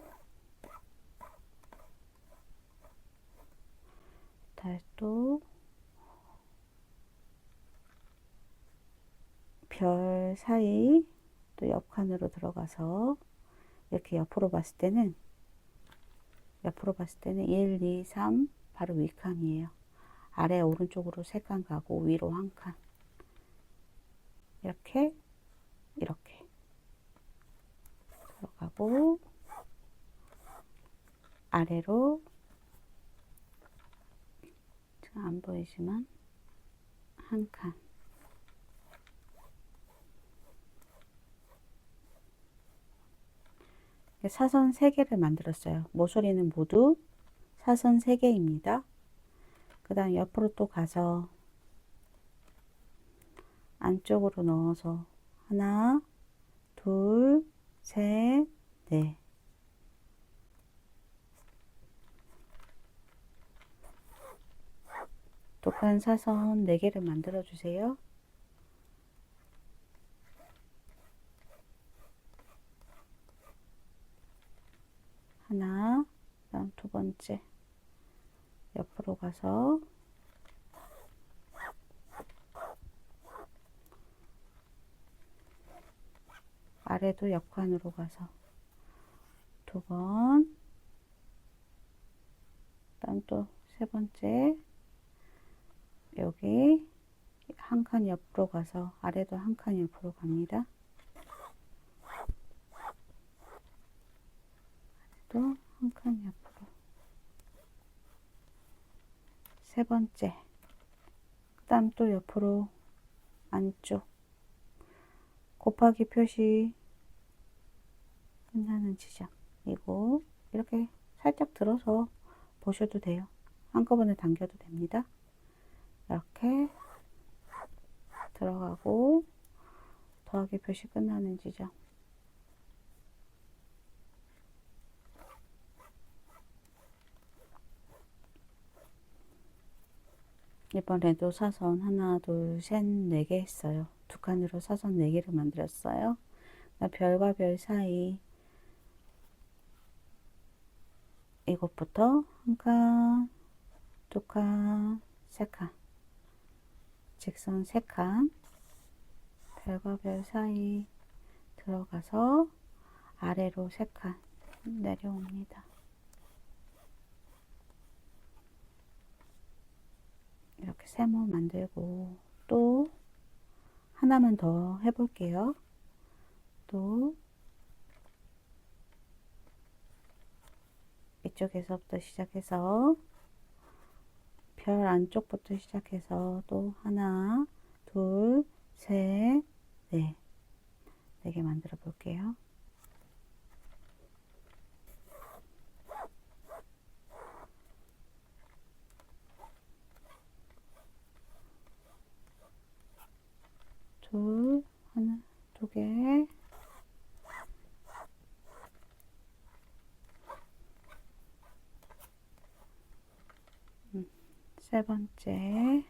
또 별 사이 또 옆 칸으로 들어가서 이렇게 옆으로 봤을 때는 1, 2, 3 바로 위 칸이에요. 아래 오른쪽으로 3칸 가고 위로 1칸 이렇게 들어가고 아래로 지금 안 보이지만 1칸 사선 3개를 만들었어요. 모서리는 모두 사선 3개입니다. 그 다음 옆으로 또 가서 안쪽으로 넣어서 하나, 둘, 셋, 넷. 독한 사선 4개를 만들어 주세요. 하나, 그다음 두 번째 옆으로 가서 아래도 옆칸으로 가서 2번, 그다음 또 세 번째 여기 1칸 옆으로 가서 아래도 1칸 옆으로 갑니다. 또 1칸 옆으로 세 번째, 그다음 또 옆으로 안쪽 곱하기 표시 끝나는 지점이고 이렇게 살짝 들어서 보셔도 돼요. 한꺼번에 당겨도 됩니다. 이렇게 들어가고 더하기 표시 끝나는 지점 이번에도 사선 하나, 둘, 셋, 4개 했어요. 두 칸으로 사선 4개를 만들었어요. 별과 별 사이 이것부터 1칸, 2칸, 3칸 직선 3칸 별과 별 사이 들어가서 아래로 3칸 내려옵니다. 이렇게 세모 만들고 또 하나만 더 해볼게요. 또 이쪽에서부터 시작해서 별 안쪽부터 시작해서 또 하나, 둘, 셋, 넷. 4개 만들어 볼게요. 둘, 하나, 2개. 세 번째.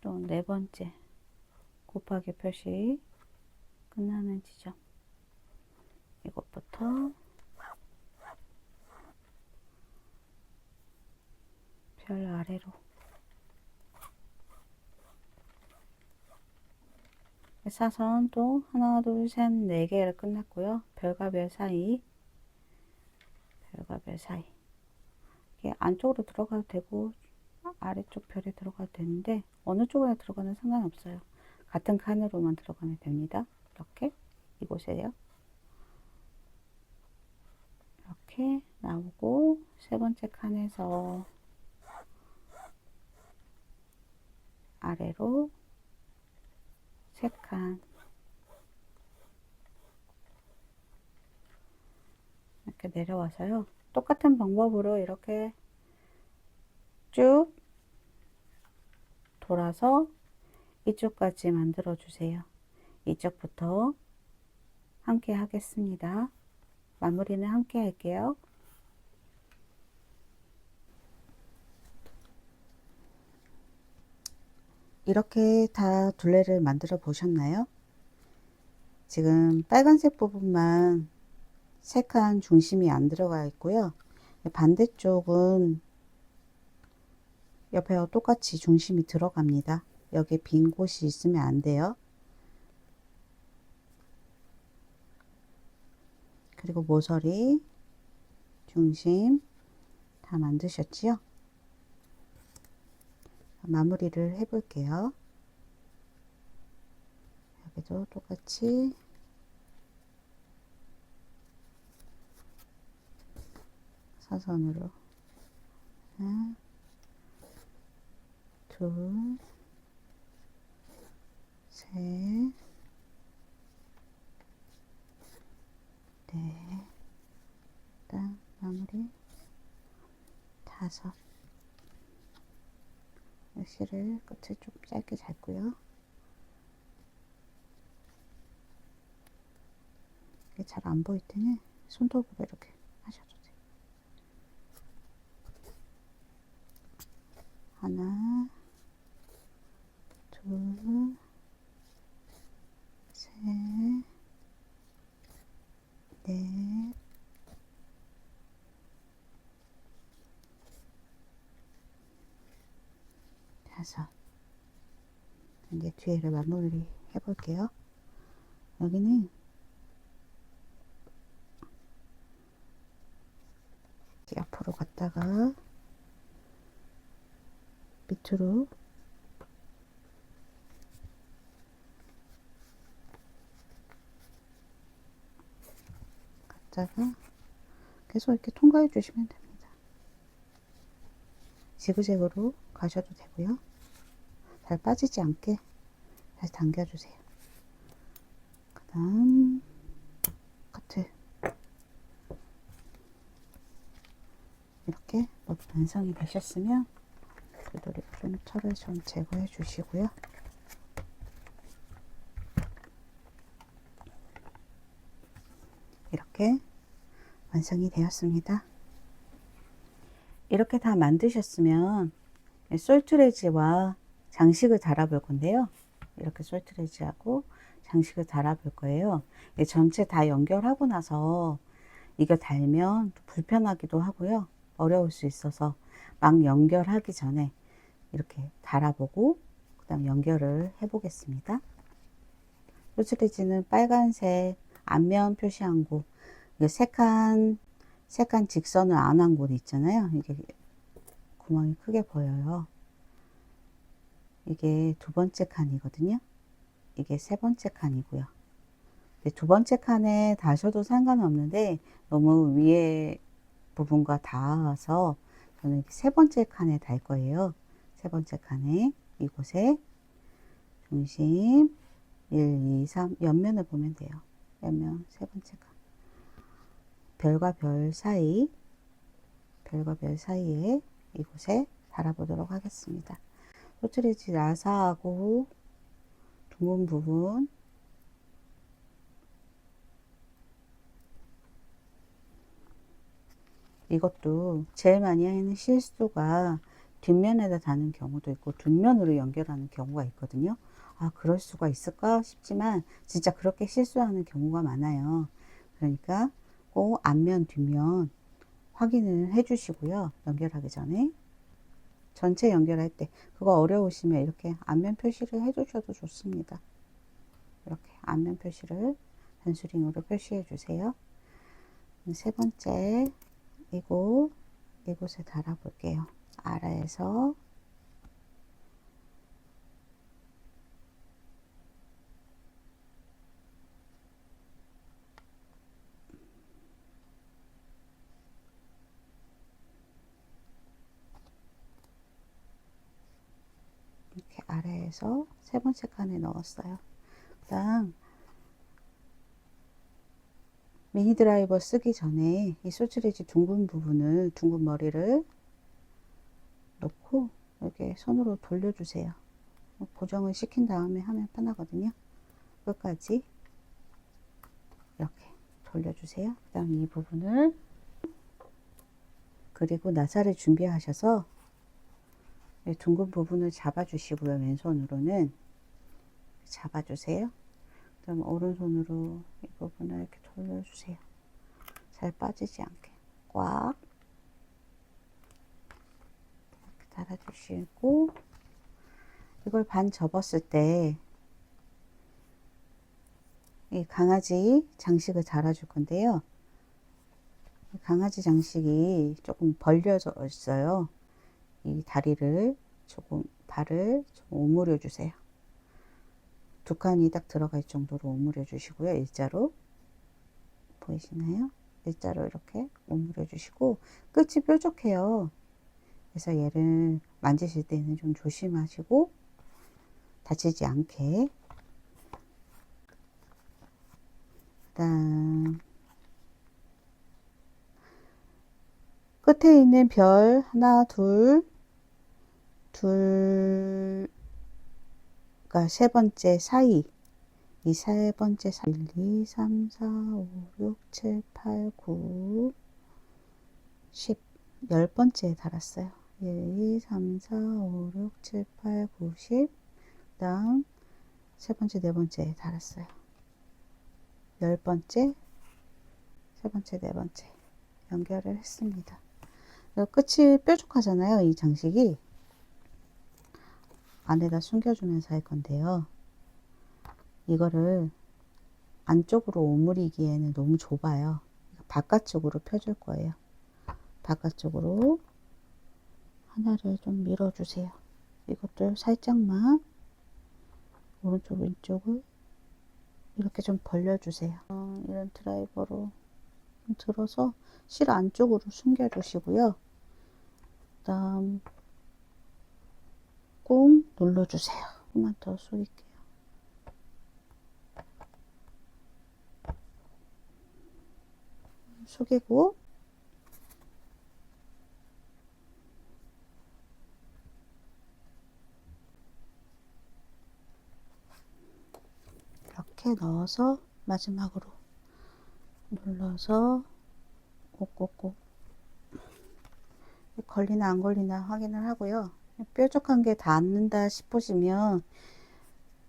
또 네 번째. 곱하기 표시 끝나는 지점. 이것부터 별 아래로. 사선 또 하나, 둘, 셋, 4개를 끝났고요. 별과 별 사이. 별과 별 사이. 이게 안쪽으로 들어가도 되고 아래쪽 별에 들어가도 되는데 어느 쪽으로 들어가는 상관없어요. 같은 칸으로만 들어가면 됩니다. 이렇게 이곳에요. 이렇게 나오고 세 번째 칸에서 아래로 3칸 이렇게 내려와서요. 똑같은 방법으로 이렇게 쭉 돌아서 이쪽까지 만들어 주세요. 이쪽부터 함께 하겠습니다. 마무리는 함께 할게요. 이렇게 다 둘레를 만들어 보셨나요? 지금 빨간색 부분만 3칸 중심이 안 들어가 있고요. 반대쪽은 옆에와 똑같이 중심이 들어갑니다. 여기 빈 곳이 있으면 안 돼요. 그리고 모서리, 중심 다 만드셨지요? 마무리를 해 볼게요. 여기도 똑같이 사선으로 하나, 둘, 셋, 넷, 딱 마무리 5. 실을 끝을 좀 짧게 잡고요. 이게 잘 안 보일 때는 손톱으로 이렇게 하셔도 돼요. 하나, 둘, 셋, 넷, 다섯. 이제 뒤에를 마무리 해볼게요. 여기는 옆으로 갔다가 밑으로 갔다가 계속 이렇게 통과해 주시면 됩니다. 지그재그로 가셔도 되고요. 잘 빠지지 않게 다시 당겨주세요. 그 다음 커트 이렇게 완성이 되셨으면 glittering 좀 털을 좀 제거해 주시고요. 이렇게 완성이 되었습니다. 이렇게 다 만드셨으면 솔트레지와 장식을 달아 볼 건데요. 이렇게 솔트레지하고 장식을 달아 볼 거예요. 전체 다 연결하고 나서 이거 달면 불편하기도 하고요. 어려울 수 있어서 막 연결하기 전에 이렇게 달아보고 그 다음 연결을 해 보겠습니다. 솔트레지는 빨간색 앞면 표시한 곳, 세 칸 직선을 안 한 곳 있잖아요. 이게 구멍이 크게 보여요. 이게 두 번째 칸이거든요. 이게 세 번째 칸이고요. 두 번째 칸에 다셔도 상관은 없는데 너무 위에 부분과 닿아서 저는 세 번째 칸에 달 거예요. 세 번째 칸에 이곳에 중심 1, 2, 3 옆면을 보면 돼요. 옆면 세 번째 칸. 별과 별 사이, 별과 별 사이에 이곳에 달아보도록 하겠습니다. 소트리지 나사하고 둥근 부분, 이것도 제일 많이 하는 실수가 뒷면에다 다는 경우도 있고 뒷면으로 연결하는 경우가 있거든요. 아, 그럴 수가 있을까 싶지만 진짜 그렇게 실수하는 경우가 많아요. 그러니까 꼭 앞면, 뒷면 확인을 해 주시고요. 연결하기 전에. 전체 연결할 때 그거 어려우시면 이렇게 앞면 표시를 해 주셔도 좋습니다. 이렇게 앞면 표시를 변수링으로 표시해 주세요. 세 번째 이곳에 달아 볼게요. 아래에서 이렇게 아래에서 세 번째 칸에 넣었어요. 그다음 미니 드라이버 쓰기 전에 이 소트리지 둥근 부분을, 둥근 머리를 넣고 이렇게 손으로 돌려주세요. 고정을 시킨 다음에 하면 편하거든요. 끝까지 이렇게 돌려주세요. 그 다음 이 부분을, 그리고 나사를 준비하셔서 둥근 부분을 잡아주시고요. 왼손으로는 잡아주세요. 그 다음 오른손으로 이 부분을 이렇게 돌려주세요. 잘 빠지지 않게 꽉 이렇게 달아주시고, 이걸 반 접었을 때 이 강아지 장식을 달아줄 건데요. 강아지 장식이 조금 벌려져 있어요. 이 다리를 조금, 발을 좀 오므려 주세요. 두 칸이 딱 들어갈 정도로 오므려 주시고요. 일자로 보이시나요? 일자로 이렇게 오므려 주시고, 끝이 뾰족해요. 그래서 얘를 만지실 때는 좀 조심하시고 다치지 않게. 그다음 끝에 있는 별 하나, 둘, 그러니까 세 번째 사이, 이 세 번째 사이 1, 2, 3, 4, 5, 6, 7, 8, 9, 10, 10번째에 달았어요. 1, 2, 3, 4, 5, 6, 7, 8, 9, 10. 그 다음 세 번째, 네 번째에 달았어요. 10번째, 세 번째, 네 번째 연결을 했습니다. 끝이 뾰족하잖아요. 이 장식이. 안에다 숨겨주면서 할 건데요. 이거를 안쪽으로 오므리기에는 너무 좁아요. 바깥쪽으로 펴줄 거예요. 바깥쪽으로 하나를 좀 밀어주세요. 이것도 살짝만 오른쪽 왼쪽을 이렇게 좀 벌려주세요. 이런 드라이버로 들어서 실 안쪽으로 숨겨주시고요. 그 다음 꾹 눌러주세요. 조금만 더 숙일게요. 숙이고 이렇게 넣어서 마지막으로 눌러서 꼭꼭꼭 걸리나 안 걸리나 확인을 하고요. 뾰족한 게 닿는다 싶으시면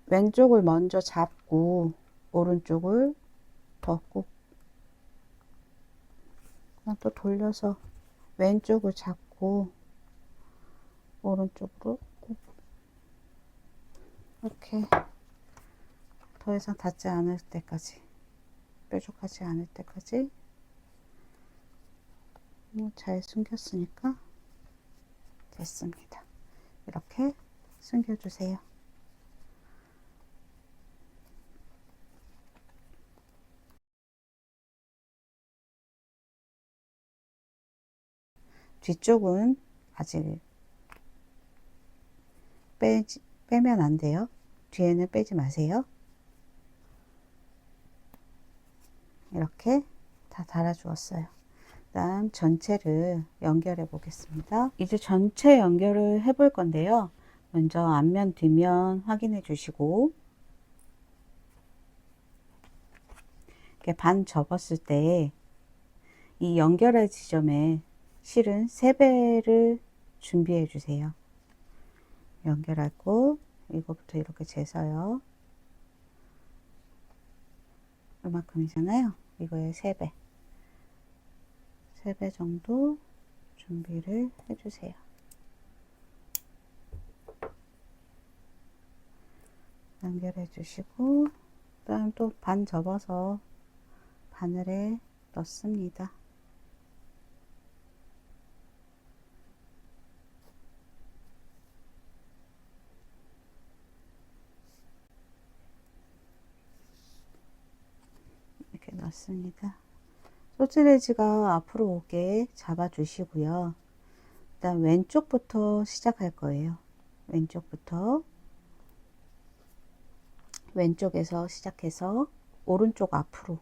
왼쪽을 먼저 잡고 오른쪽을 더 꾹, 그냥 또 돌려서 왼쪽을 잡고 오른쪽으로 꾹, 이렇게 더 이상 닿지 않을 때까지, 뾰족하지 않을 때까지 잘 숨겼으니까 됐습니다. 이렇게 숨겨주세요. 뒤쪽은 아직 빼면 안 돼요. 뒤에는 빼지 마세요. 이렇게 다 달아 주었어요. 다음 전체를 연결해 보겠습니다. 이제 전체 연결을 해 볼 건데요. 먼저 앞면 뒷면 확인해 주시고, 이렇게 반 접었을 때 이 연결할 지점에 실은 3배를 준비해 주세요. 연결할 거 이거부터 이렇게 재서요. 이만큼이잖아요. 이거의 3배. 3배 정도 준비를 해주세요. 연결해 주시고, 그 다음 또 반 접어서 바늘에 넣습니다. 이렇게 넣습니다. 소스레지가 앞으로 오게 잡아 주시고요. 일단 왼쪽부터 시작할 거예요. 왼쪽에서 시작해서 오른쪽 앞으로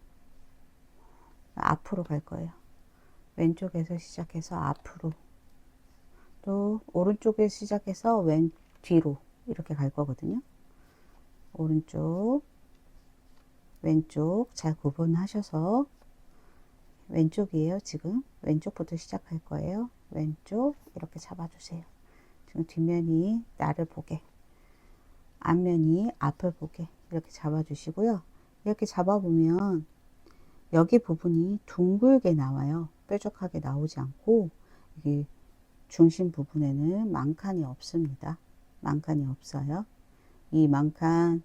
갈 거예요. 왼쪽에서 시작해서 앞으로, 또 오른쪽에 시작해서 뒤로 이렇게 갈 거거든요. 오른쪽, 왼쪽 잘 구분하셔서, 왼쪽이에요. 지금 왼쪽부터 시작할 거예요. 왼쪽 이렇게 잡아주세요. 지금 뒷면이 나를 보게, 앞면이 앞을 보게 이렇게 잡아주시고요. 이렇게 잡아보면 여기 부분이 둥글게 나와요. 뾰족하게 나오지 않고, 이게 중심 부분에는 망칸이 없습니다. 망칸이 없어요. 이 망칸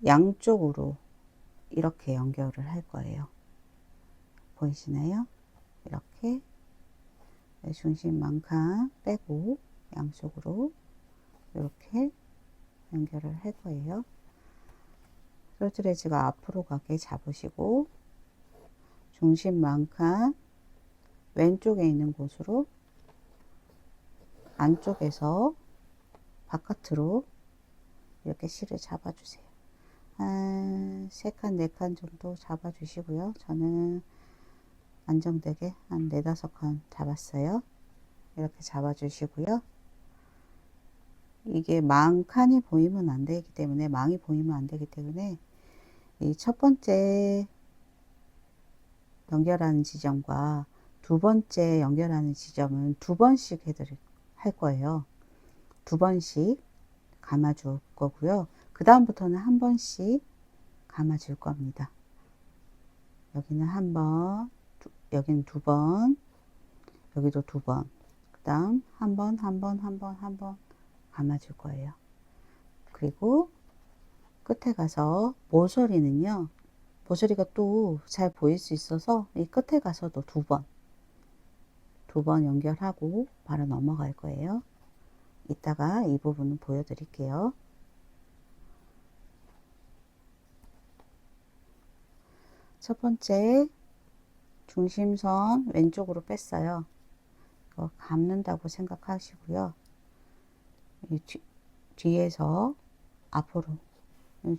양쪽으로 이렇게 연결을 할 거예요. 보이시나요? 이렇게 중심 망칸 빼고 양쪽으로 이렇게 연결을 할 거예요. 솔트레지가 앞으로 가게 잡으시고, 중심 망칸 왼쪽에 있는 곳으로 안쪽에서 바깥으로 이렇게 실을 잡아주세요. 한 3칸, 4칸 정도 잡아주시고요. 저는 안정되게 한 4, 5칸 잡았어요. 이렇게 잡아주시고요. 이게 망칸이 보이면 안 되기 때문에, 망이 보이면 안 되기 때문에, 이 첫 번째 연결하는 지점과 두 번째 연결하는 지점은 2번씩 할 거예요. 2번씩 감아줄 거고요. 그 다음부터는 1번씩 감아줄 겁니다. 여기는 1번, 여기는 2번, 여기도 2번, 그 다음 1번, 1번, 1번, 1번 감아줄 거예요. 그리고 끝에 가서 모서리는요, 모서리가 또 잘 보일 수 있어서 이 끝에 가서도 2번 연결하고 바로 넘어갈 거예요. 이따가 이 부분은 보여드릴게요. 첫 번째 중심선 왼쪽으로 뺐어요. 이거 감는다고 생각하시고요. 이 뒤에서 앞으로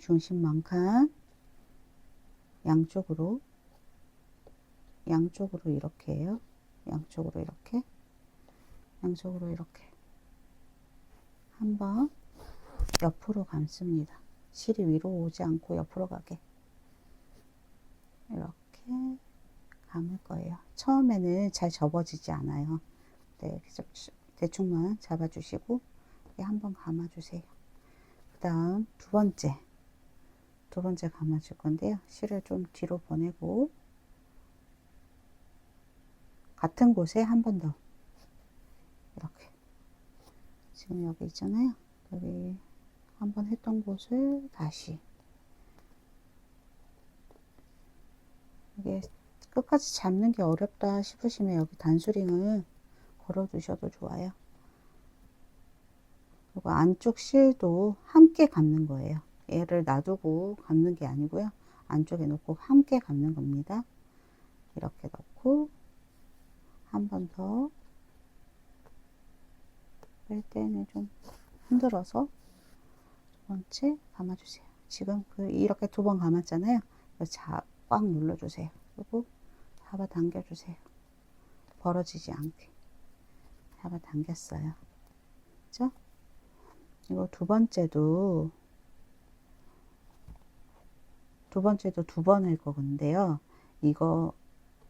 중심만큼 양쪽으로 이렇게 해요. 양쪽으로 이렇게 한번 옆으로 감습니다. 실이 위로 오지 않고 옆으로 가게 이렇게 감을 거예요. 처음에는 잘 접어지지 않아요. 네, 대충만 잡아주시고 한번 감아주세요. 그 다음 두 번째 감아줄 건데요. 실을 좀 뒤로 보내고 같은 곳에 한 번 더 이렇게, 지금 여기 있잖아요. 여기 한번 했던 곳을 다시, 이게 끝까지 잡는 게 어렵다 싶으시면 여기 단수링을 걸어 두셔도 좋아요. 그리고 안쪽 실도 함께 감는 거예요. 얘를 놔두고 감는 게 아니고요. 안쪽에 놓고 함께 감는 겁니다. 이렇게 넣고 한 번 더 뺄 때는 좀 흔들어서 두 번째 감아주세요. 지금 이렇게 두 번 감았잖아요. 꽉 눌러주세요. 그리고 잡아 당겨주세요. 벌어지지 않게 잡아 당겼어요. 그죠? 이거 두 번째도 두 번 할 거건데요. 이거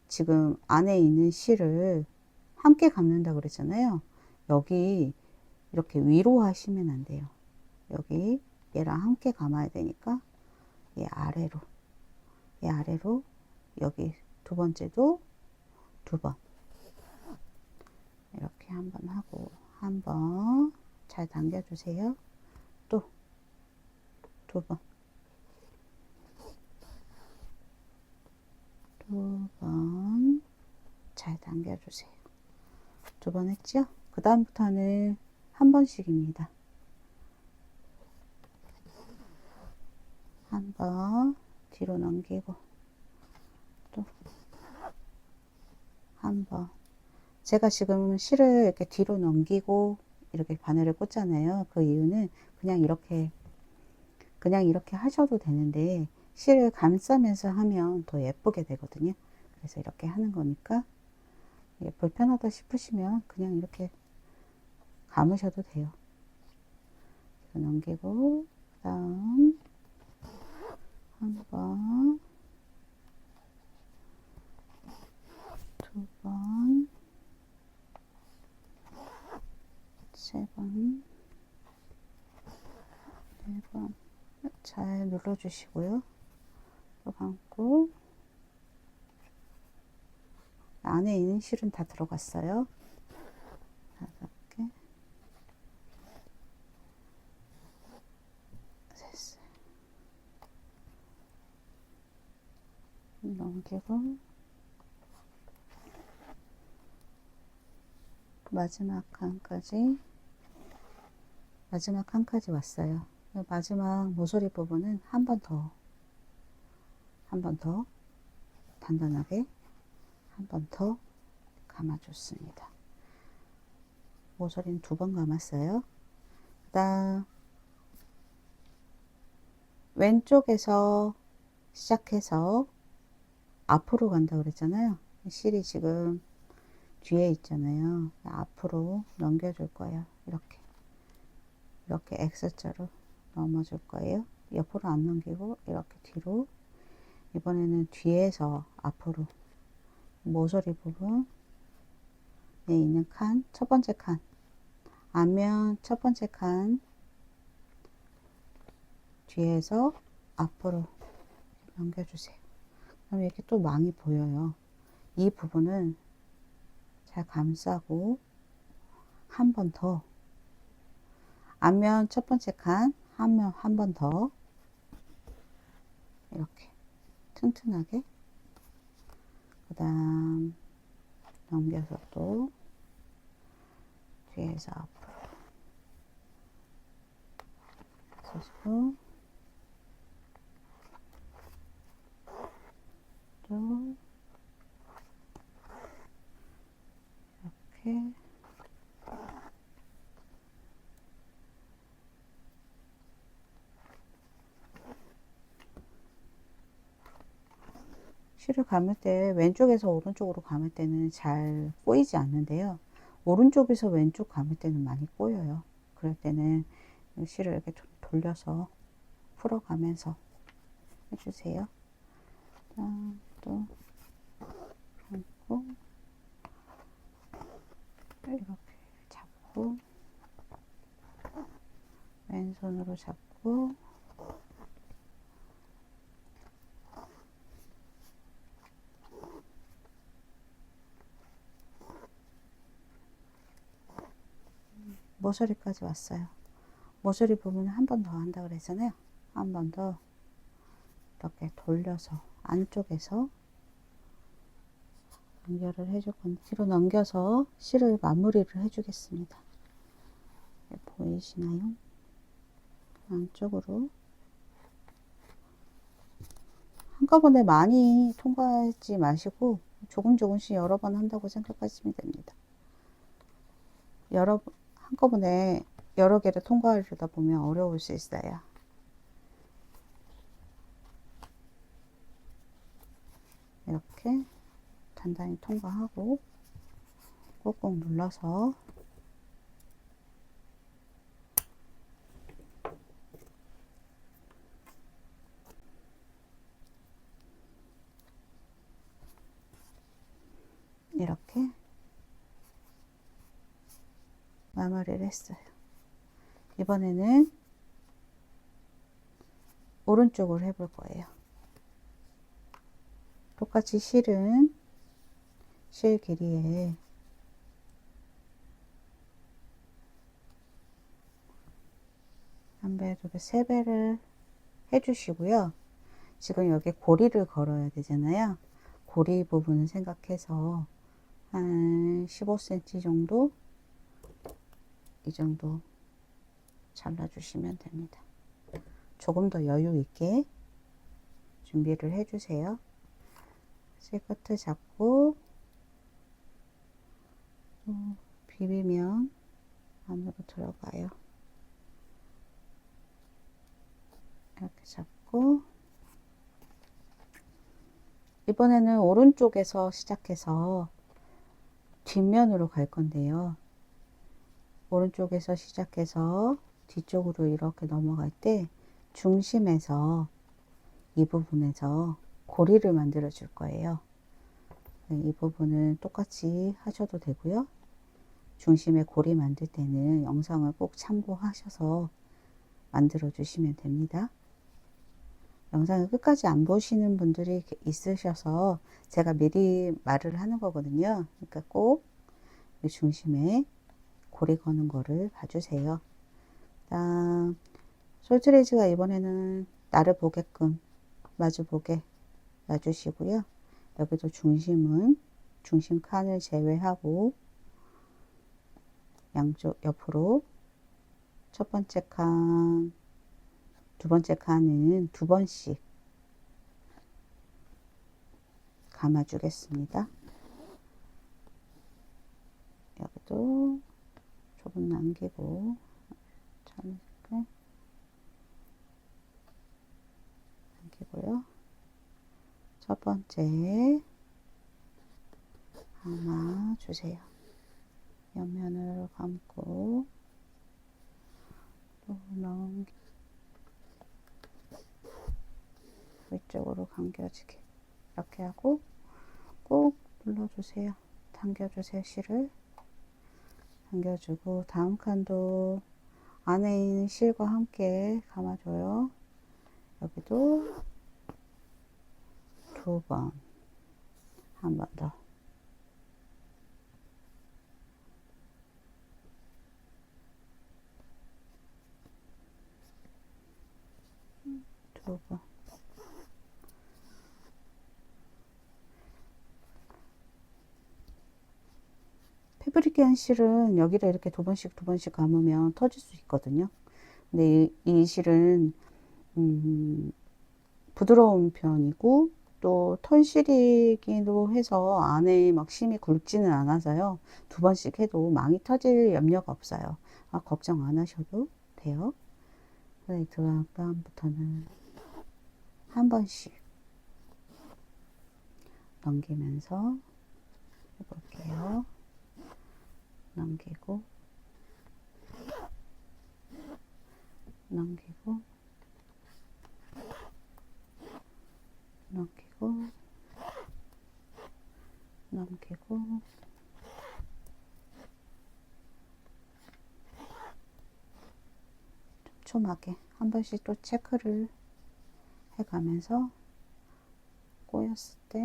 지금 안에 있는 실을 함께 감는다 그랬잖아요. 여기 이렇게 위로 하시면 안 돼요. 여기 얘랑 함께 감아야 되니까 얘 아래로 여기 두 번째도 두 번 이렇게 한 번 하고 한 번 잘 당겨주세요. 또 두 번 잘 당겨주세요. 두 번 했죠? 그 다음부터는 한 번씩입니다. 한 번 뒤로 넘기고 또 한 번. 제가 지금 실을 이렇게 뒤로 넘기고 이렇게 바늘을 꽂잖아요. 그 이유는 그냥 이렇게 하셔도 되는데 실을 감싸면서 하면 더 예쁘게 되거든요. 그래서 이렇게 하는 거니까 불편하다 싶으시면 그냥 이렇게 감으셔도 돼요. 넘기고 그 다음 한 번, 두 번, 세 번, 네 번 잘 눌러주시고요. 또 감고 안에 있는 실은 다 들어갔어요. 5개 됐어요. 넘기고 마지막 칸까지 왔어요. 마지막 모서리 부분은 한 번 더 단단하게 한 번 더 감아줬습니다. 모서리는 두 번 감았어요. 그 다음 왼쪽에서 시작해서 앞으로 간다 그랬잖아요. 실이 지금 뒤에 있잖아요. 앞으로 넘겨줄 거예요. 이렇게 X자로 넘어줄 거예요. 옆으로 안 넘기고 이렇게 뒤로. 이번에는 뒤에서 앞으로 모서리 부분에 있는 칸, 첫 번째 칸, 앞면 첫 번째 칸 뒤에서 앞으로 넘겨주세요. 그럼 이렇게 또 망이 보여요. 이 부분은 잘 감싸고 한 번 더 앞면 첫 번째 칸 한 번 더 이렇게 튼튼하게 그 다음 넘겨서 또 뒤에서 앞으로 쓰시고 또 이렇게 실을 감을 때 왼쪽에서 오른쪽으로 감을 때는 잘 꼬이지 않는데요. 오른쪽에서 왼쪽 감을 때는 많이 꼬여요. 그럴 때는 실을 이렇게 좀 돌려서 풀어가면서 해주세요. 또 감고 이렇게 잡고 왼손으로 잡고 모서리까지 왔어요. 모서리 부분은 한 번 더 한다 그랬잖아요. 한 번 더 이렇게 돌려서 안쪽에서 연결을 해줄 건데 뒤로 넘겨서 실을 마무리를 해주겠습니다. 보이시나요? 안쪽으로 한꺼번에 많이 통과하지 마시고 조금씩 여러 번 한다고 생각하시면 됩니다. 한꺼번에 여러 개를 통과하려다 보면 어려울 수 있어요. 이렇게 단단히 통과하고 꾹꾹 눌러서 이렇게 마무리를 했어요. 이번에는 오른쪽으로 해볼 거예요. 똑같이 실 길이에 한 배, 두 배, 세 배를 해주시고요. 지금 여기 고리를 걸어야 되잖아요. 고리 부분을 생각해서 한 15cm 정도, 이 정도 잘라주시면 됩니다. 조금 더 여유 있게 준비를 해주세요. 실끝을 잡고 비비면 안으로 들어가요. 이렇게 잡고 이번에는 오른쪽에서 시작해서 뒷면으로 갈 건데요. 오른쪽에서 시작해서 뒤쪽으로 이렇게 넘어갈 때 중심에서 이 부분에서 고리를 만들어 줄 거예요. 이 부분은 똑같이 하셔도 되고요. 중심에 고리 만들 때는 영상을 꼭 참고하셔서 만들어 주시면 됩니다. 영상을 끝까지 안 보시는 분들이 있으셔서 제가 미리 말을 하는 거거든요. 그러니까 꼭 중심에 고리 거는 거를 봐주세요. 다음 솔트레이즈가 이번에는 나를 보게끔 마주보게 놔주시고요. 여기도 중심 칸을 제외하고 양쪽 옆으로 첫 번째 칸, 두 번째 칸은 두 번씩 감아 주겠습니다. 여기도 조금 남기고 남기고요. 첫 번째 감아 주세요. 옆면으로 감고 또 위쪽으로 감겨지게 이렇게 하고 꼭 눌러주세요. 당겨주세요. 실을 당겨주고 다음 칸도 안에 있는 실과 함께 감아줘요. 여기도 두 번, 한 번 더. 두 번. 패브릭한 실은 여기를 이렇게 두 번씩 감으면 터질 수 있거든요. 근데 이 실은 부드러운 편이고 또 털실이기도 해서 안에 막 심이 굵지는 않아서요. 두 번씩 해도 망이 터질 염려가 없어요. 걱정 안 하셔도 돼요. 다음부터는 한 번씩 넘기면서 해볼게요. 넘기고 넘기고 넘기고 넘기고 촘촘하게 한 번씩 또 체크를 해가면서 꼬였을 때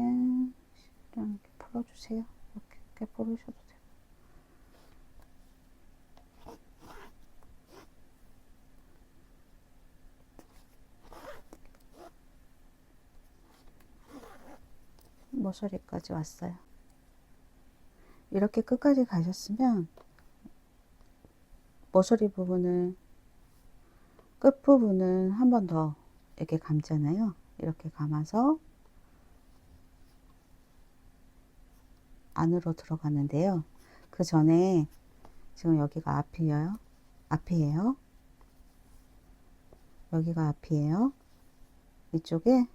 이렇게 풀어주세요. 이렇게 풀으셔도 돼요. 모서리까지 왔어요. 이렇게 끝까지 가셨으면 모서리 부분은 끝 부분은 한 번 더 이렇게 감잖아요. 이렇게 감아서 안으로 들어가는데요. 그 전에 지금 여기가 앞이에요. 앞이에요. 여기가 앞이에요. 이쪽에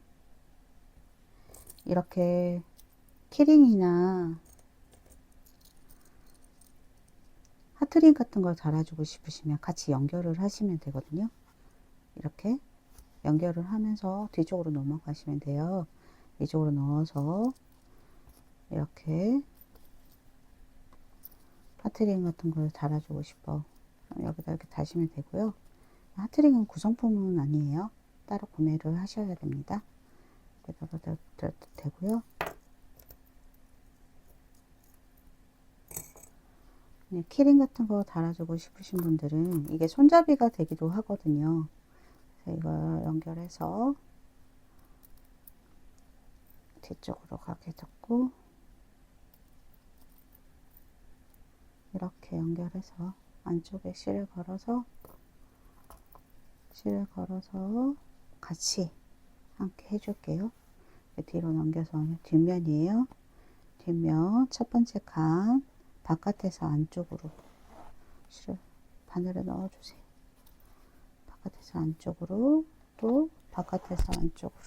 이렇게 키링이나 하트링 같은 걸 달아주고 싶으시면 같이 연결을 하시면 되거든요. 이렇게 연결을 하면서 뒤쪽으로 넘어가시면 돼요. 이쪽으로 넣어서 이렇게 하트링 같은 걸 달아주고 싶어. 여기다 이렇게 다시면 되고요. 하트링은 구성품은 아니에요. 따로 구매를 하셔야 됩니다. 여기다가 되고요. 네, 키링 같은 거 달아주고 싶으신 분들은 이게 손잡이가 되기도 하거든요. 그래서 이거 연결해서 뒤쪽으로 가게 잡고 이렇게 연결해서 안쪽에 실을 걸어서 같이 함께 해줄게요. 뒤로 넘겨서 뒷면이에요. 뒷면 첫 번째 칸 바깥에서 안쪽으로 실을 바늘을 넣어주세요. 바깥에서 안쪽으로 또 바깥에서 안쪽으로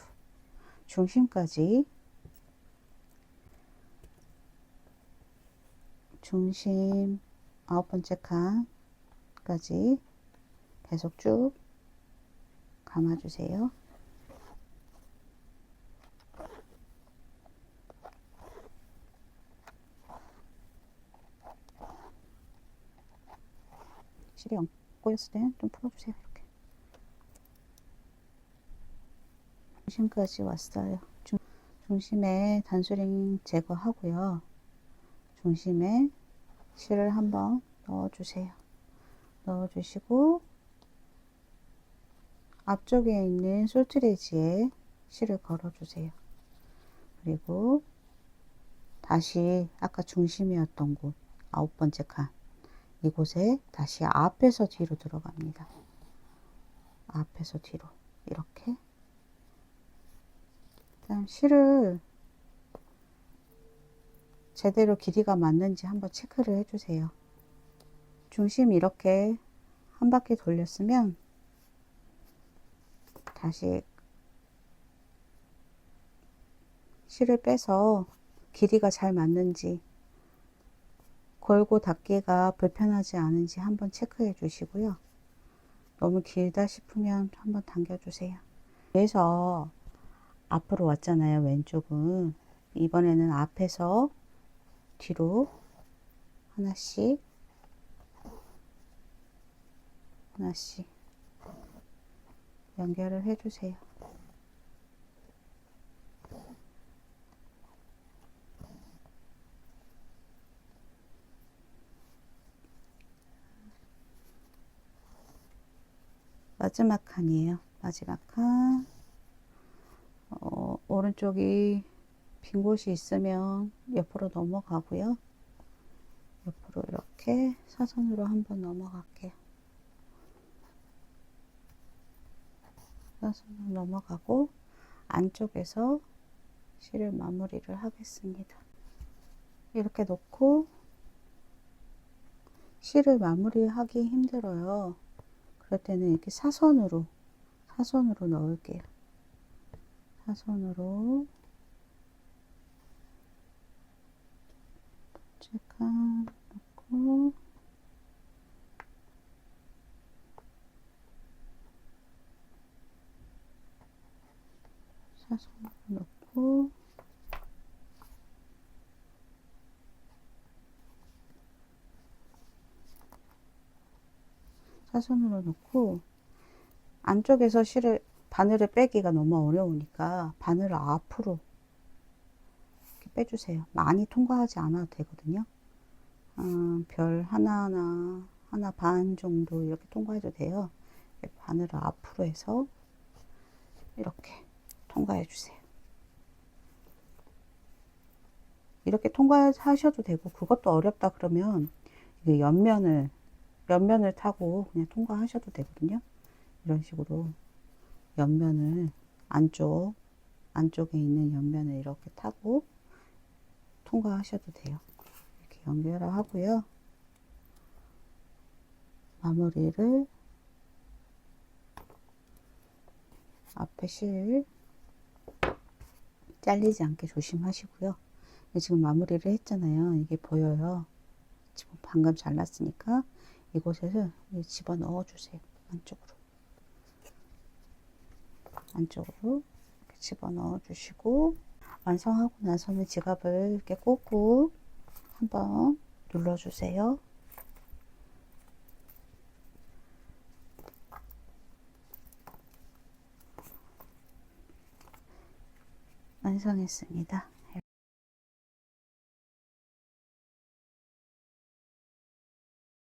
중심까지 중심 9번째 칸까지 계속 쭉 감아주세요. 실이 꼬였을 때 좀 풀어주세요. 이렇게 중심까지 왔어요. 중심에 단수링 제거하고요. 중심에 실을 한번 넣어주세요. 넣어주시고 앞쪽에 있는 솔트레지에 실을 걸어주세요. 그리고 다시 아까 중심이었던 곳 9번째 칸 이곳에 다시 앞에서 뒤로 들어갑니다. 앞에서 뒤로 이렇게 그다음 실을 제대로 길이가 맞는지 한번 체크를 해주세요. 중심 이렇게 한 바퀴 돌렸으면 다시 실을 빼서 길이가 잘 맞는지 걸고 닫기가 불편하지 않은지 한번 체크해 주시고요. 너무 길다 싶으면 한번 당겨 주세요. 그래서 앞으로 왔잖아요. 왼쪽은 이번에는 앞에서 뒤로 하나씩 연결을 해 주세요. 마지막 칸이에요. 마지막 칸. 오른쪽이 빈 곳이 있으면 옆으로 넘어가고요. 옆으로 이렇게 사선으로 한번 넘어갈게요. 사선으로 넘어가고 안쪽에서 실을 마무리를 하겠습니다. 이렇게 놓고 실을 마무리하기 힘들어요. 그럴 때는 이렇게 사선으로 넣을게요. 사선으로 제가 넣고 사선으로 넣고 사선으로 넣고 안쪽에서 실을 바늘을 빼기가 너무 어려우니까 바늘을 앞으로 이렇게 빼주세요. 많이 통과하지 않아도 되거든요. 별 하나 반 정도 이렇게 통과해도 돼요. 바늘을 앞으로 해서 이렇게 통과해 주세요. 이렇게 통과하셔도 되고 그것도 어렵다 그러면 이게 옆면을 타고 그냥 통과하셔도 되거든요. 이런 식으로 옆면을 안쪽에 있는 옆면을 이렇게 타고 통과하셔도 돼요. 이렇게 연결을 하고요. 마무리를 앞에 실 잘리지 않게 조심하시고요. 지금 마무리를 했잖아요. 이게 보여요. 지금 방금 잘랐으니까 이곳에서 집어 넣어 주세요. 안쪽으로 이렇게 집어 넣어 주시고, 완성하고 나서는 지갑을 이렇게 꾹꾹 한번 눌러 주세요. 완성했습니다.